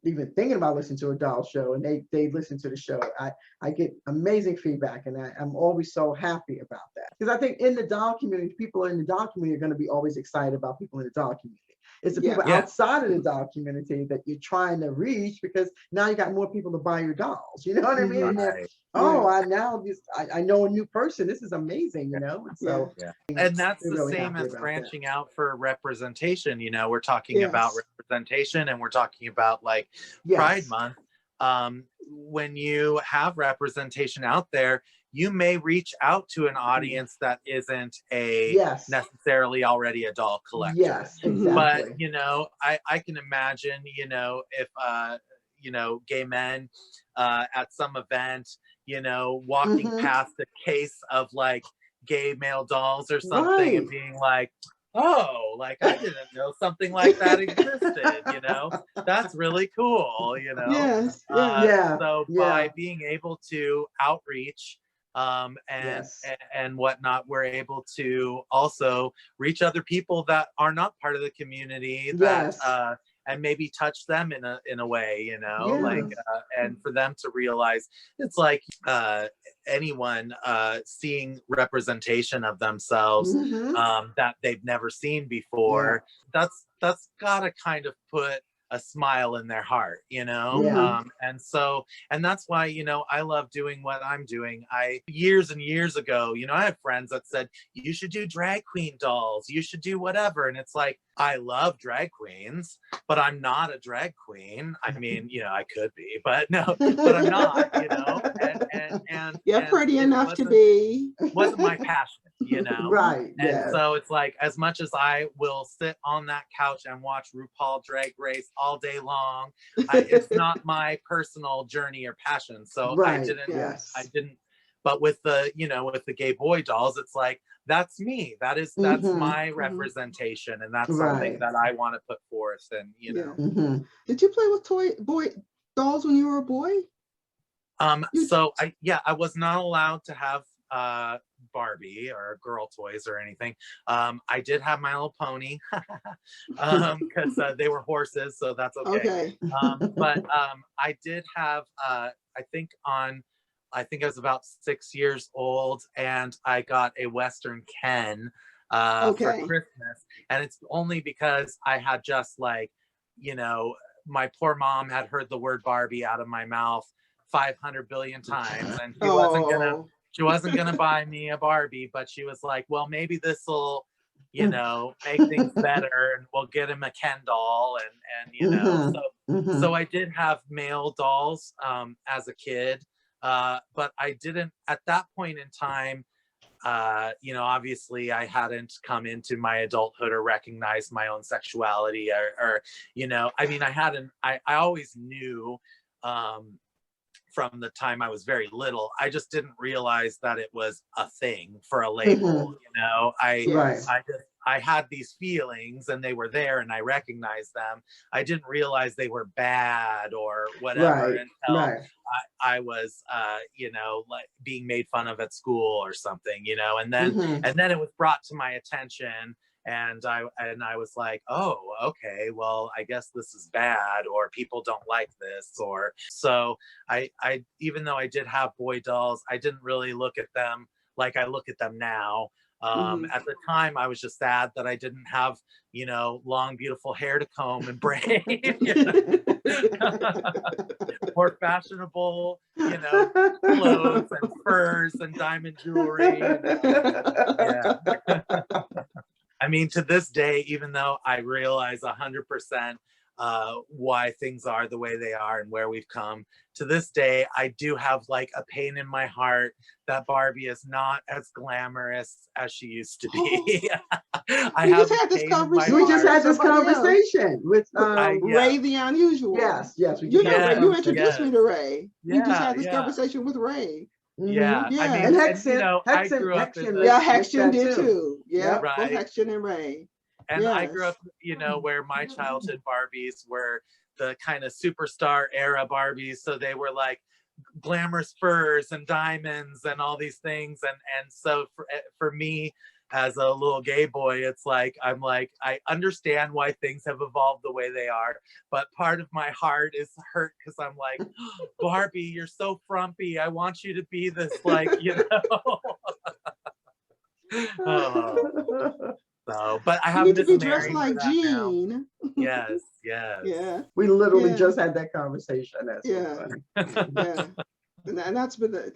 even thinking about listening to a doll show, and they listen to the show, I get amazing feedback, and I'm always so happy about that, because I think in the doll community, people in the doll community are going to be always excited about people in the doll community. It's the people Yeah. outside of the doll community that you're trying to reach, because now you got more people to buy your dolls. You know what I mean? And Right. oh, I know a new person. This is amazing, you know? And so Yeah. And that's we're the really same happy as about branching out for representation. You know, we're talking about Yes. representation, and we're talking about like Pride Yes. Month. When you have representation out there, you may reach out to an audience that isn't a Yes. necessarily already a doll collector. Yes, exactly. But, you know, I can imagine, you know, if, you know, gay men at some event, you know, walking Mhm. past a case of like gay male dolls or something, Right. and being like, oh, like I didn't know something like that existed, you know? That's really cool, you know? Yes. Uh, Yes. so Yeah. by being able to outreach and Yes. and whatnot, we're able to also reach other people that are not part of the community, that Yes. and maybe touch them in a way, you know, like Yes. and for them to realize it's like anyone seeing representation of themselves Mhm. that they've never seen before. That's gotta kind of put a smile in their heart, you know? Yeah. And that's why, you know, I love doing what I'm doing. Years and years ago, you know, I had friends that said, you should do drag queen dolls, you should do whatever. And it's like, I love drag queens, but I'm not a drag queen. I mean, you know, I could be, but no, but I'm not, you know? And You're pretty enough to be. wasn't my passion, you know? Right. And Yes. so it's like, as much as I will sit on that couch and watch RuPaul Drag Race all day long, it's not my personal journey or passion. So Right. Yes. I didn't, but with the, you know, with the gay boy dolls, it's like, that's me. That's Mhm. my representation. And that's Right. something that I want to put forth. And, you know, Mhm. Did you play with boy dolls when you were a boy? so I was not allowed to have Barbie or girl toys or anything. I did have My Little Pony because they were horses, so that's okay. Okay. But I did have I think I was about 6 years old, and I got a Western Ken for Christmas. And it's only because I had just like, you know, my poor mom had heard the word Barbie out of my mouth 500 billion times, and she wasn't gonna buy me a Barbie, but she was like, well, maybe this will, you know, make things better, and we'll get him a Ken doll, and you know, so I did have male dolls as a kid, but I didn't at that point in time. You know, obviously I hadn't come into my adulthood or recognized my own sexuality, or you know, I mean, I always knew from the time I was very little. I just didn't realize that it was a thing for a label. You know, I had these feelings, and they were there, and I recognized them. I didn't realize they were bad or whatever until I was, you know, like being made fun of at school or something, you know, and then it was brought to my attention. And I was like, oh, okay, well, I guess this is bad, or people don't like this, or so I even though I did have boy dolls, I didn't really look at them like I look at them now. At the time, I was just sad that I didn't have, you know, long, beautiful hair to comb and braid, you know? Or fashionable, you know, clothes and furs and diamond jewelry. Yeah. I mean, to this day, even though I realize 100% why things are the way they are and where we've come, to this day, I do have like a pain in my heart that Barbie is not as glamorous as she used to be. We just had this conversation with Ray the Unusual. Yes, you introduced me to Ray. We just had this conversation with Ray. Yeah, yeah. I mean, and Hexen, you know, I grew up in Hexen did too. Yeah, right. Both Hexen and Ray. And I grew up, you know, where my childhood Barbies were the kind of superstar era Barbies. So they were like glamorous furs and diamonds and all these things. And so for me, as a little gay boy, it's like, I'm like, I understand why things have evolved the way they are, but part of my heart is hurt because I'm like, Barbie, you're so frumpy. I want you to be this, like, you know. So, but I You have need to be Miss dressed Mary like for that now. Jean. Yes, yes. Yeah, We literally Yeah. just had that conversation. That's so Yeah. funny. yeah. And that's been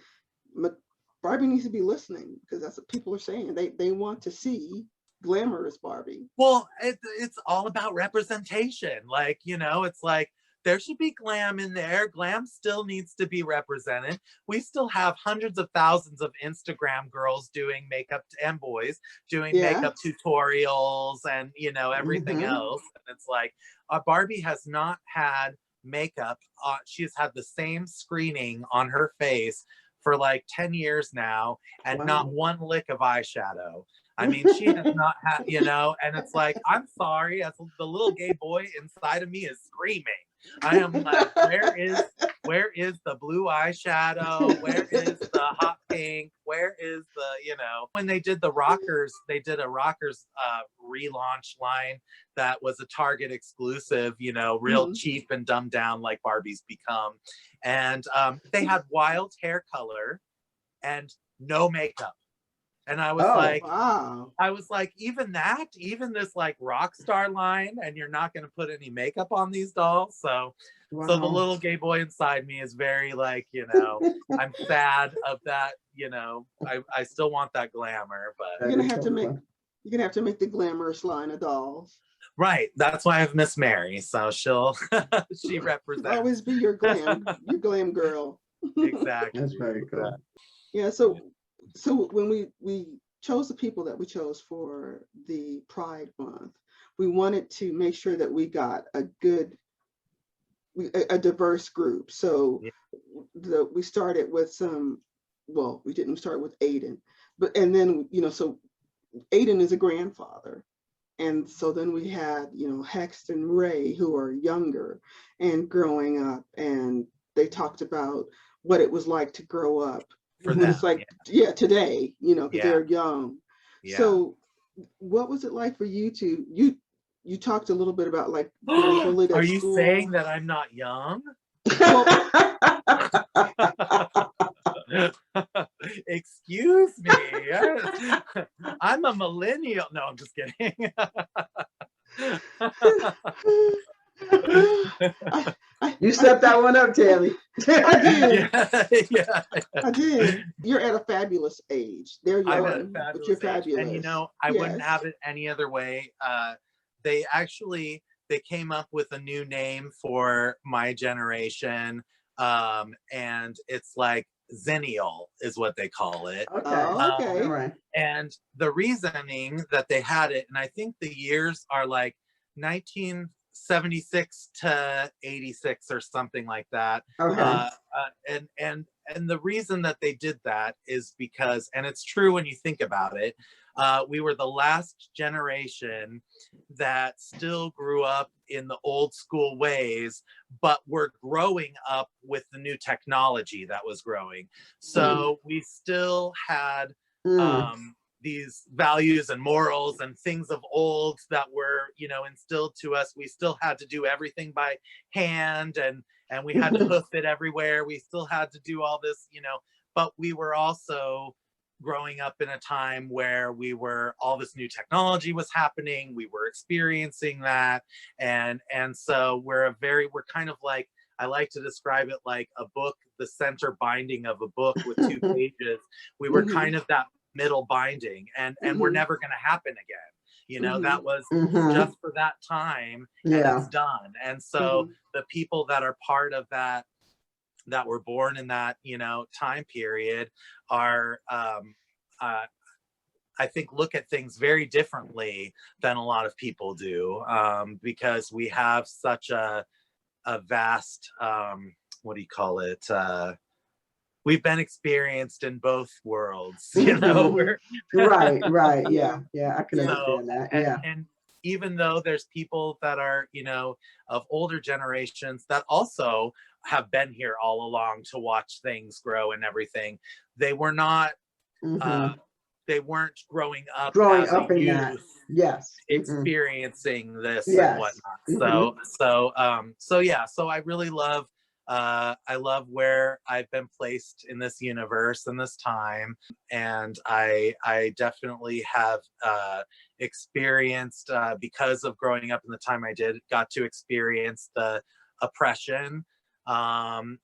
Barbie needs to be listening, because that's what people are saying. They want to see glamorous Barbie. Well, it's all about representation. Like, you know, it's like, there should be glam in there. Glam still needs to be represented. We still have hundreds of thousands of Instagram girls doing makeup, and boys doing Yeah. makeup tutorials and, you know, everything else. And it's like, Barbie has not had makeup. She's had the same screening on her face for like 10 years now, and not one lick of eyeshadow. I mean, she has not had, you know, and it's like, I'm sorry, as the little gay boy inside of me is screaming. I am like, where is the blue eyeshadow? Where is the hot pink? Where is the, you know, when they did the Rockers, they did a Rockers relaunch line that was a Target exclusive, you know, real cheap and dumbed down like Barbie's become. And they had wild hair color and no makeup. And I was like, wow. I was like, even this like rock star line, and you're not going to put any makeup on these dolls. So, so the little gay boy inside me is very like, you know, I'm sad of that. You know, I still want that glamour, but you're gonna have to make the glamorous line of dolls. Right. That's why I have Miss Mary. So she represents. Always be your glam girl. Exactly. That's very cool. Yeah. So when we chose the people that we chose for the Pride Month, we wanted to make sure that we got a diverse group. So we started with we didn't start with Aiden, and then, you know, so Aiden is a grandfather. And so then we had, you know, Hex and Ray, who are younger and growing up, and they talked about what it was like to grow up. For them, it's like, today, you know, because they're young. Yeah. So what was it like for you you talked a little bit about like being bullied at Are you school. Saying that I'm not young? Excuse me. I'm a millennial. No, I'm just kidding. You stepped that one up, Tammy. I did. Yeah. I did. You're at a fabulous age. They're young, I'm at a fabulous but you're fabulous. Age. And you know, I wouldn't have it any other way. They came up with a new name for my generation, and it's like Zennial is what they call it. Okay. Okay. All right. And the reasoning that they had it, and I think the years are like 1976 to 86 or something like that. Okay. And the reason that they did that is because, and it's true when you think about it, we were the last generation that still grew up in the old school ways, but we're growing up with the new technology that was growing. So we still had these values and morals and things of old that were, you know, instilled to us. We still had to do everything by hand, and we had to hoof it everywhere. We still had to do all this, you know, but we were also growing up in a time where all this new technology was happening. We were experiencing that. And so we're kind of like, I like to describe it like a book, the center binding of a book with 2 pages. We were kind of that middle binding, and we're never going to happen again. You know, that was just for that time, and it's done. And so the people that are part of that were born in that, you know, time period are, I think, look at things very differently than a lot of people do, because we have such a vast, what do you call it? We've been experienced in both worlds, you know. Right. Yeah, I can understand that. Yeah. And even though there's people that are, you know, of older generations that also have been here all along to watch things grow and everything, they were not, they weren't growing up as a in that. youth Yes. experiencing this and Yes. whatnot. So yeah, so I really love, I love where I've been placed in this universe and this time, and I definitely have experienced, because of growing up in the time I did, got to experience the oppression, and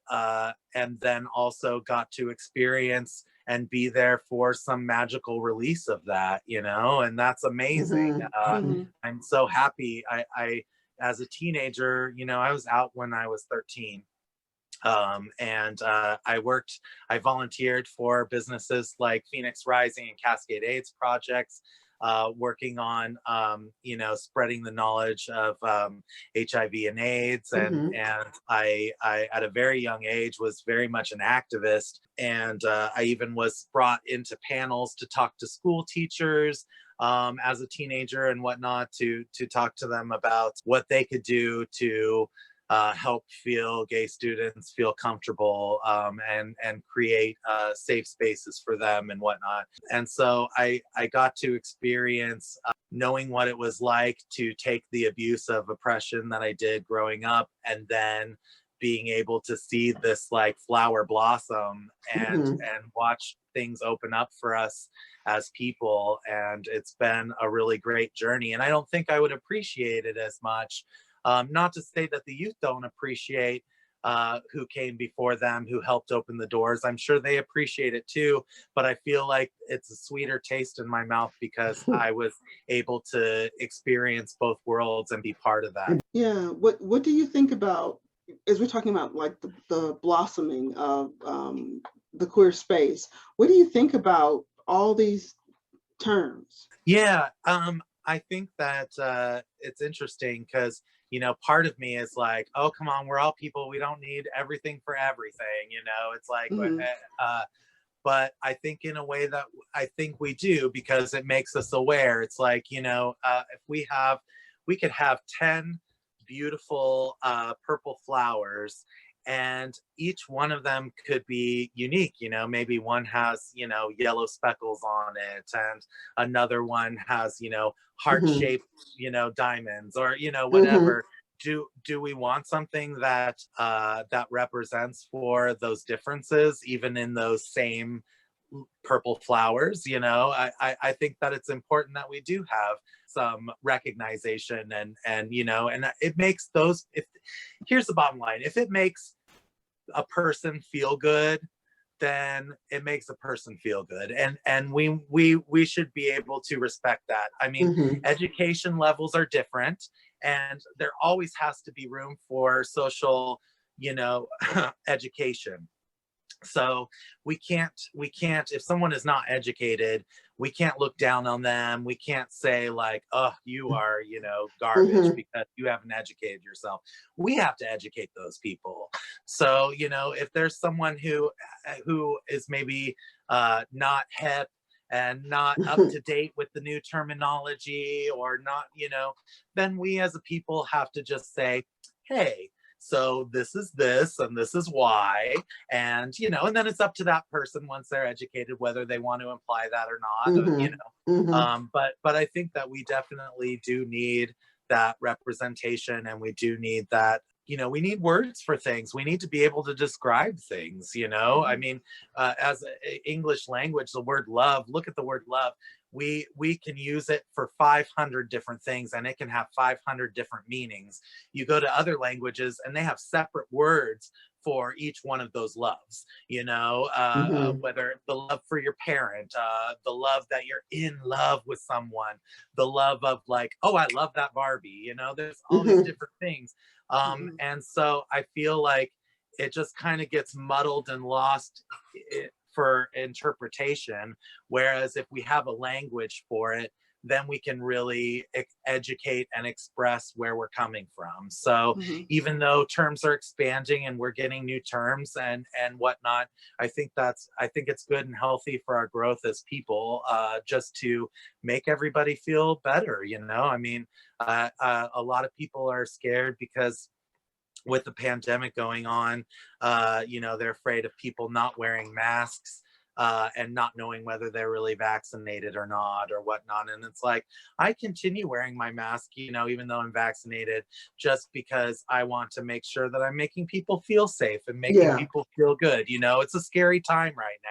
then also got to experience and be there for some magical release of that, you know, and that's amazing. I'm so happy. I, as a teenager, you know, I was out when I was 13. And I volunteered for businesses like Phoenix Rising and Cascade AIDS projects, working on, you know, spreading the knowledge of HIV and AIDS. And I, at a very young age, was very much an activist. And I even was brought into panels to talk to school teachers as a teenager and whatnot, to talk to them about what they could do to help gay students feel comfortable, and create safe spaces for them and whatnot. And so I got to experience knowing what it was like to take the abuse of oppression that I did growing up, and then being able to see this like flower blossom and watch things open up for us as people. And it's been a really great journey, and I don't think I would appreciate it as much. Not to say that the youth don't appreciate who came before them, who helped open the doors. I'm sure they appreciate it too, but I feel like it's a sweeter taste in my mouth because I was able to experience both worlds and be part of that. Yeah, what do you think about, as we're talking about like the blossoming of the queer space, what do you think about all these terms? Yeah, I think that it's interesting because, you know, part of me is like, oh, come on, we're all people. We don't need everything for everything. You know, it's like, but I think in a way that I think we do, because it makes us aware. It's like, you know, if we could have 10 beautiful purple flowers, and each one of them could be unique. You know, maybe one has, you know, yellow speckles on it, and another one has, you know, heart-shaped, you know, diamonds, or, you know, whatever. Do we want something that that represents for those differences, even in those same purple flowers? You know, I think that it's important that we do have some recognition, and you know, and it makes those, if here's the bottom line, if it makes a person feel good, then it makes a person feel good, and we should be able to respect that. I mean, education levels are different, and there always has to be room for social, you know, education. So we can't, if someone is not educated, we can't look down on them. We can't say like, oh, you are, you know, garbage because you haven't educated yourself. We have to educate those people. So, you know, if there's someone who is maybe not hip and not up to date with the new terminology, or not, you know, then we as a people have to just say, hey, so this is this, and this is why, and, you know, and then it's up to that person once they're educated whether they want to imply that or not, you know. But I think that we definitely do need that representation, and we do need that, you know, we need words for things. We need to be able to describe things, you know. I mean, as English language, the word love, look at the word love. We can use it for 500 different things, and it can have 500 different meanings. You go to other languages and they have separate words for each one of those loves, you know, whether the love for your parent, the love that you're in love with someone, the love of like, oh, I love that Barbie, you know, there's all these different things. And so I feel like it just kind of gets muddled and lost for interpretation. Whereas if we have a language for it, then we can really educate and express where we're coming from. So even though terms are expanding and we're getting new terms and whatnot, I think it's good and healthy for our growth as people, just to make everybody feel better. You know, I mean, a lot of people are scared because with the pandemic going on, you know, they're afraid of people not wearing masks. And not knowing whether they're really vaccinated or not or whatnot. And it's like, I continue wearing my mask, you know, even though I'm vaccinated, just because I want to make sure that I'm making people feel safe and making people feel good. You know, it's a scary time right now.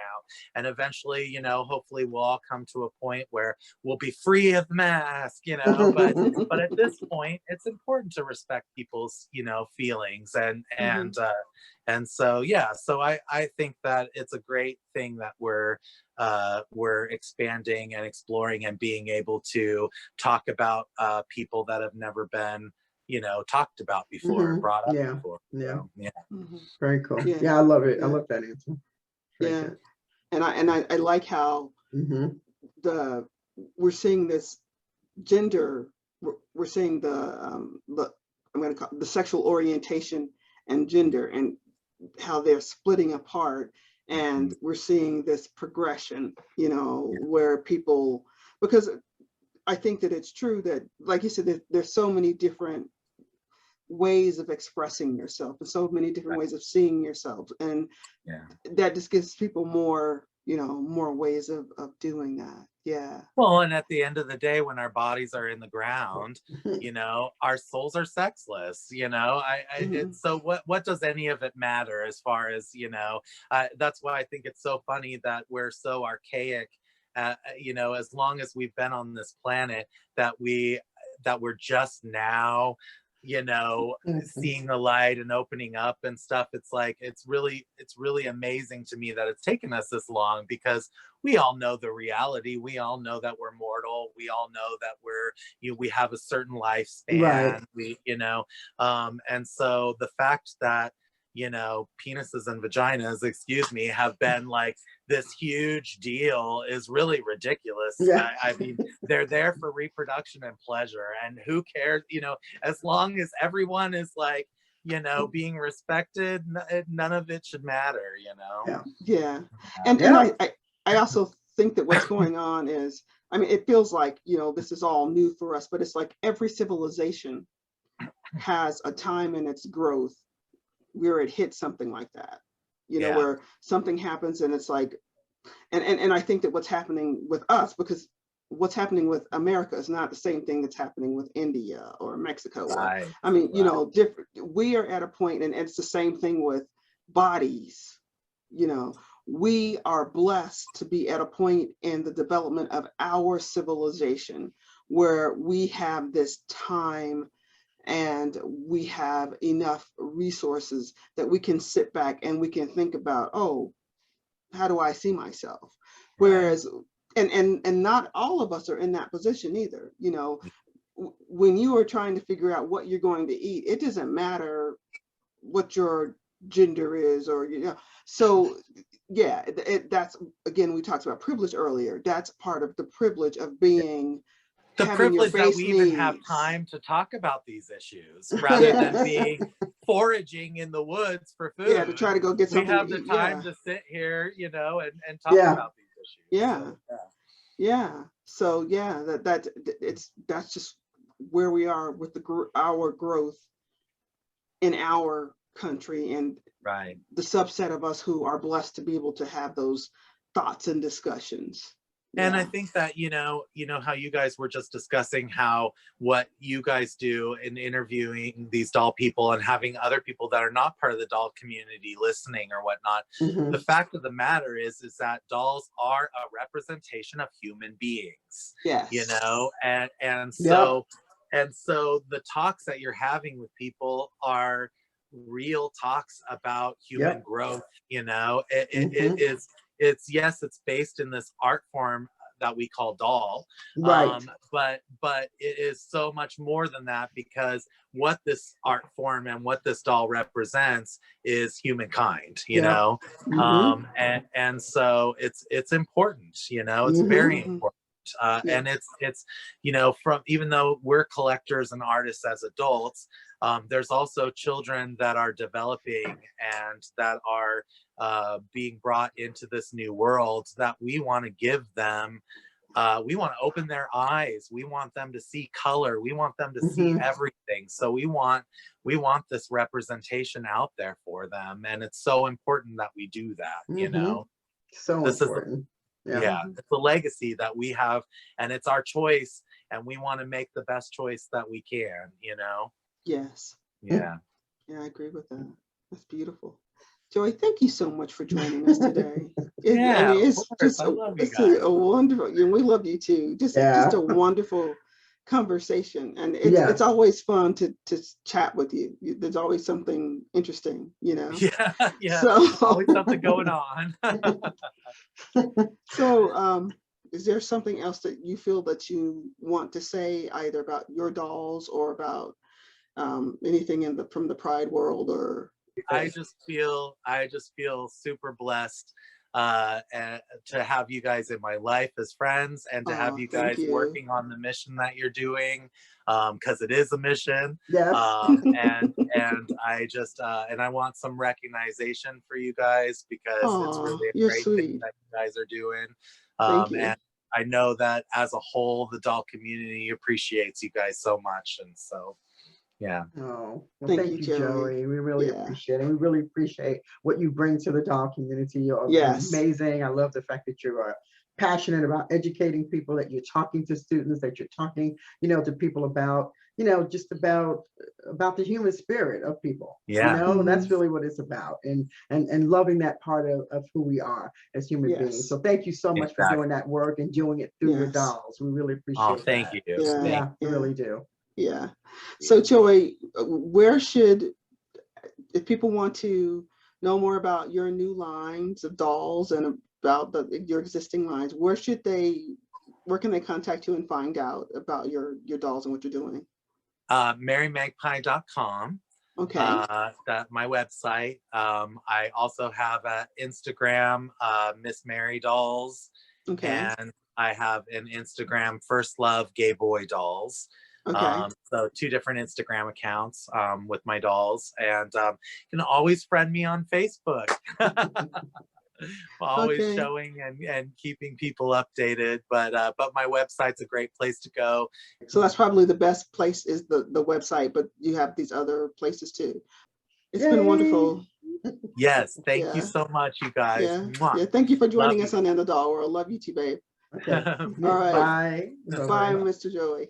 And eventually, you know, hopefully we'll all come to a point where we'll be free of the mask, you know, but at this point, it's important to respect people's, you know, feelings and so, yeah, so I think that it's a great thing that we're expanding and exploring and being able to talk about people that have never been, you know, talked about before, brought up before. So, very cool. I love it. I love that answer. Good. And I like how we're seeing this gender. We're seeing the I'm going to call the sexual orientation and gender and how they're splitting apart, and we're seeing this progression, you know, where people, because I think that it's true that, like you said, there's so many different ways of expressing yourself and so many different ways of seeing yourself, and that just gives people more, you know, more ways of doing that. Well, and at the end of the day, when our bodies are in the ground, you know, our souls are sexless, you know. It's so what does any of it matter as far as, you know, that's why I think it's so funny that we're so archaic, you know, as long as we've been on this planet, that we're just now, you know, seeing the light and opening up and stuff. It's like, it's really amazing to me that it's taken us this long, because we all know the reality. We all know that we're mortal. We all know that we have a certain lifespan. We, you know, and so the fact that, you know, penises and vaginas, excuse me, have been like this huge deal is really ridiculous. I mean, they're there for reproduction and pleasure, and who cares, you know, as long as everyone is like, you know, being respected, none of it should matter, you know? And I also think that what's going on is, I mean, it feels like, you know, this is all new for us, but it's like every civilization has a time in its growth where it hits something like that, you know, where something happens and it's like, and I think that what's happening with us, because what's happening with America is not the same thing that's happening with India or Mexico. Or, I mean, you know, we are at a point, and it's the same thing with bodies, you know. We are blessed to be at a point in the development of our civilization where we have this time and we have enough resources that we can sit back and we can think about, oh, how do I see myself? Whereas, and not all of us are in that position either. You know, when you are trying to figure out what you're going to eat, it doesn't matter what your gender is, or, you know, so that's, again, we talked about privilege earlier. That's part of the privilege of being the privilege that we even have time to talk about these issues rather than being foraging in the woods for food. To try to go get something. We have the time to sit here, you know, and talk about these issues. So that's just where we are with our growth in our country, and the subset of us who are blessed to be able to have those thoughts and discussions. And I think that, you know how you guys were just discussing how what you guys do in interviewing these doll people and having other people that are not part of the doll community listening or whatnot. The fact of the matter is that dolls are a representation of human beings. You know, and so the talks that you're having with people are real talks about human growth. You know, it's based in this art form that we call doll, but it is so much more than that, because what this art form and what this doll represents is humankind, you know. And so it's important, you know, it's very important. And it's, you know, from, even though we're collectors and artists as adults, there's also children that are developing and that are being brought into this new world that we want to give them. We want to open their eyes. We want them to see color. We want them to see everything. So we want this representation out there for them. And it's so important that we do that, you know. So this important. It's a legacy that we have, and it's our choice, and we want to make the best choice that we can, you know. Yes. Yeah. Yeah, I agree with that. That's beautiful. Joey, thank you so much for joining us today. I mean, it's just a wonderful, and we love you too. Just a wonderful conversation, and it's always fun to chat with you. There's always something interesting, you know. Yeah. So always something going on. So, is there something else that you feel that you want to say, either about your dolls or about anything from the Pride world? Or I just feel super blessed and to have you guys in my life as friends, and to have you guys working on the mission that you're doing, because it is a mission. And I just and I want some recognition for you guys, because it's really a great thing that you guys are doing. And I know that as a whole, the doll community appreciates you guys so much, and so. Yeah. Oh, well, thank you, Joey. We really appreciate it. We really appreciate what you bring to the doll community. You're amazing. I love the fact that you are passionate about educating people, that you're talking to students, that you're talking, you know, to people about, you know, just about the human spirit of people. Yeah. You know, that's really what it's about, and loving that part of who we are as human beings. So thank you so much for doing that work and doing it through your dolls. We really appreciate it. Thank you. Yeah, we really do. Yeah. So Joey, where should, if people want to know more about your new lines of dolls and about your existing lines, where can they contact you and find out about your dolls and what you're doing? marymagpie.com. Okay. That's my website. I also have an Instagram, Miss Mary Dolls. Okay. And I have an Instagram, First Love Gay Boy Dolls. Okay. So 2 different Instagram accounts with my dolls, and you can always friend me on Facebook. Always showing and keeping people updated, but my website's a great place to go. So that's probably the best place, is the website, but you have these other places too. It's been wonderful. Yes, thank you so much, you guys. Yeah, thank you for joining us on In the Doll World. Love you too, babe. Okay. All right. Bye. Bye, Mr. Joey.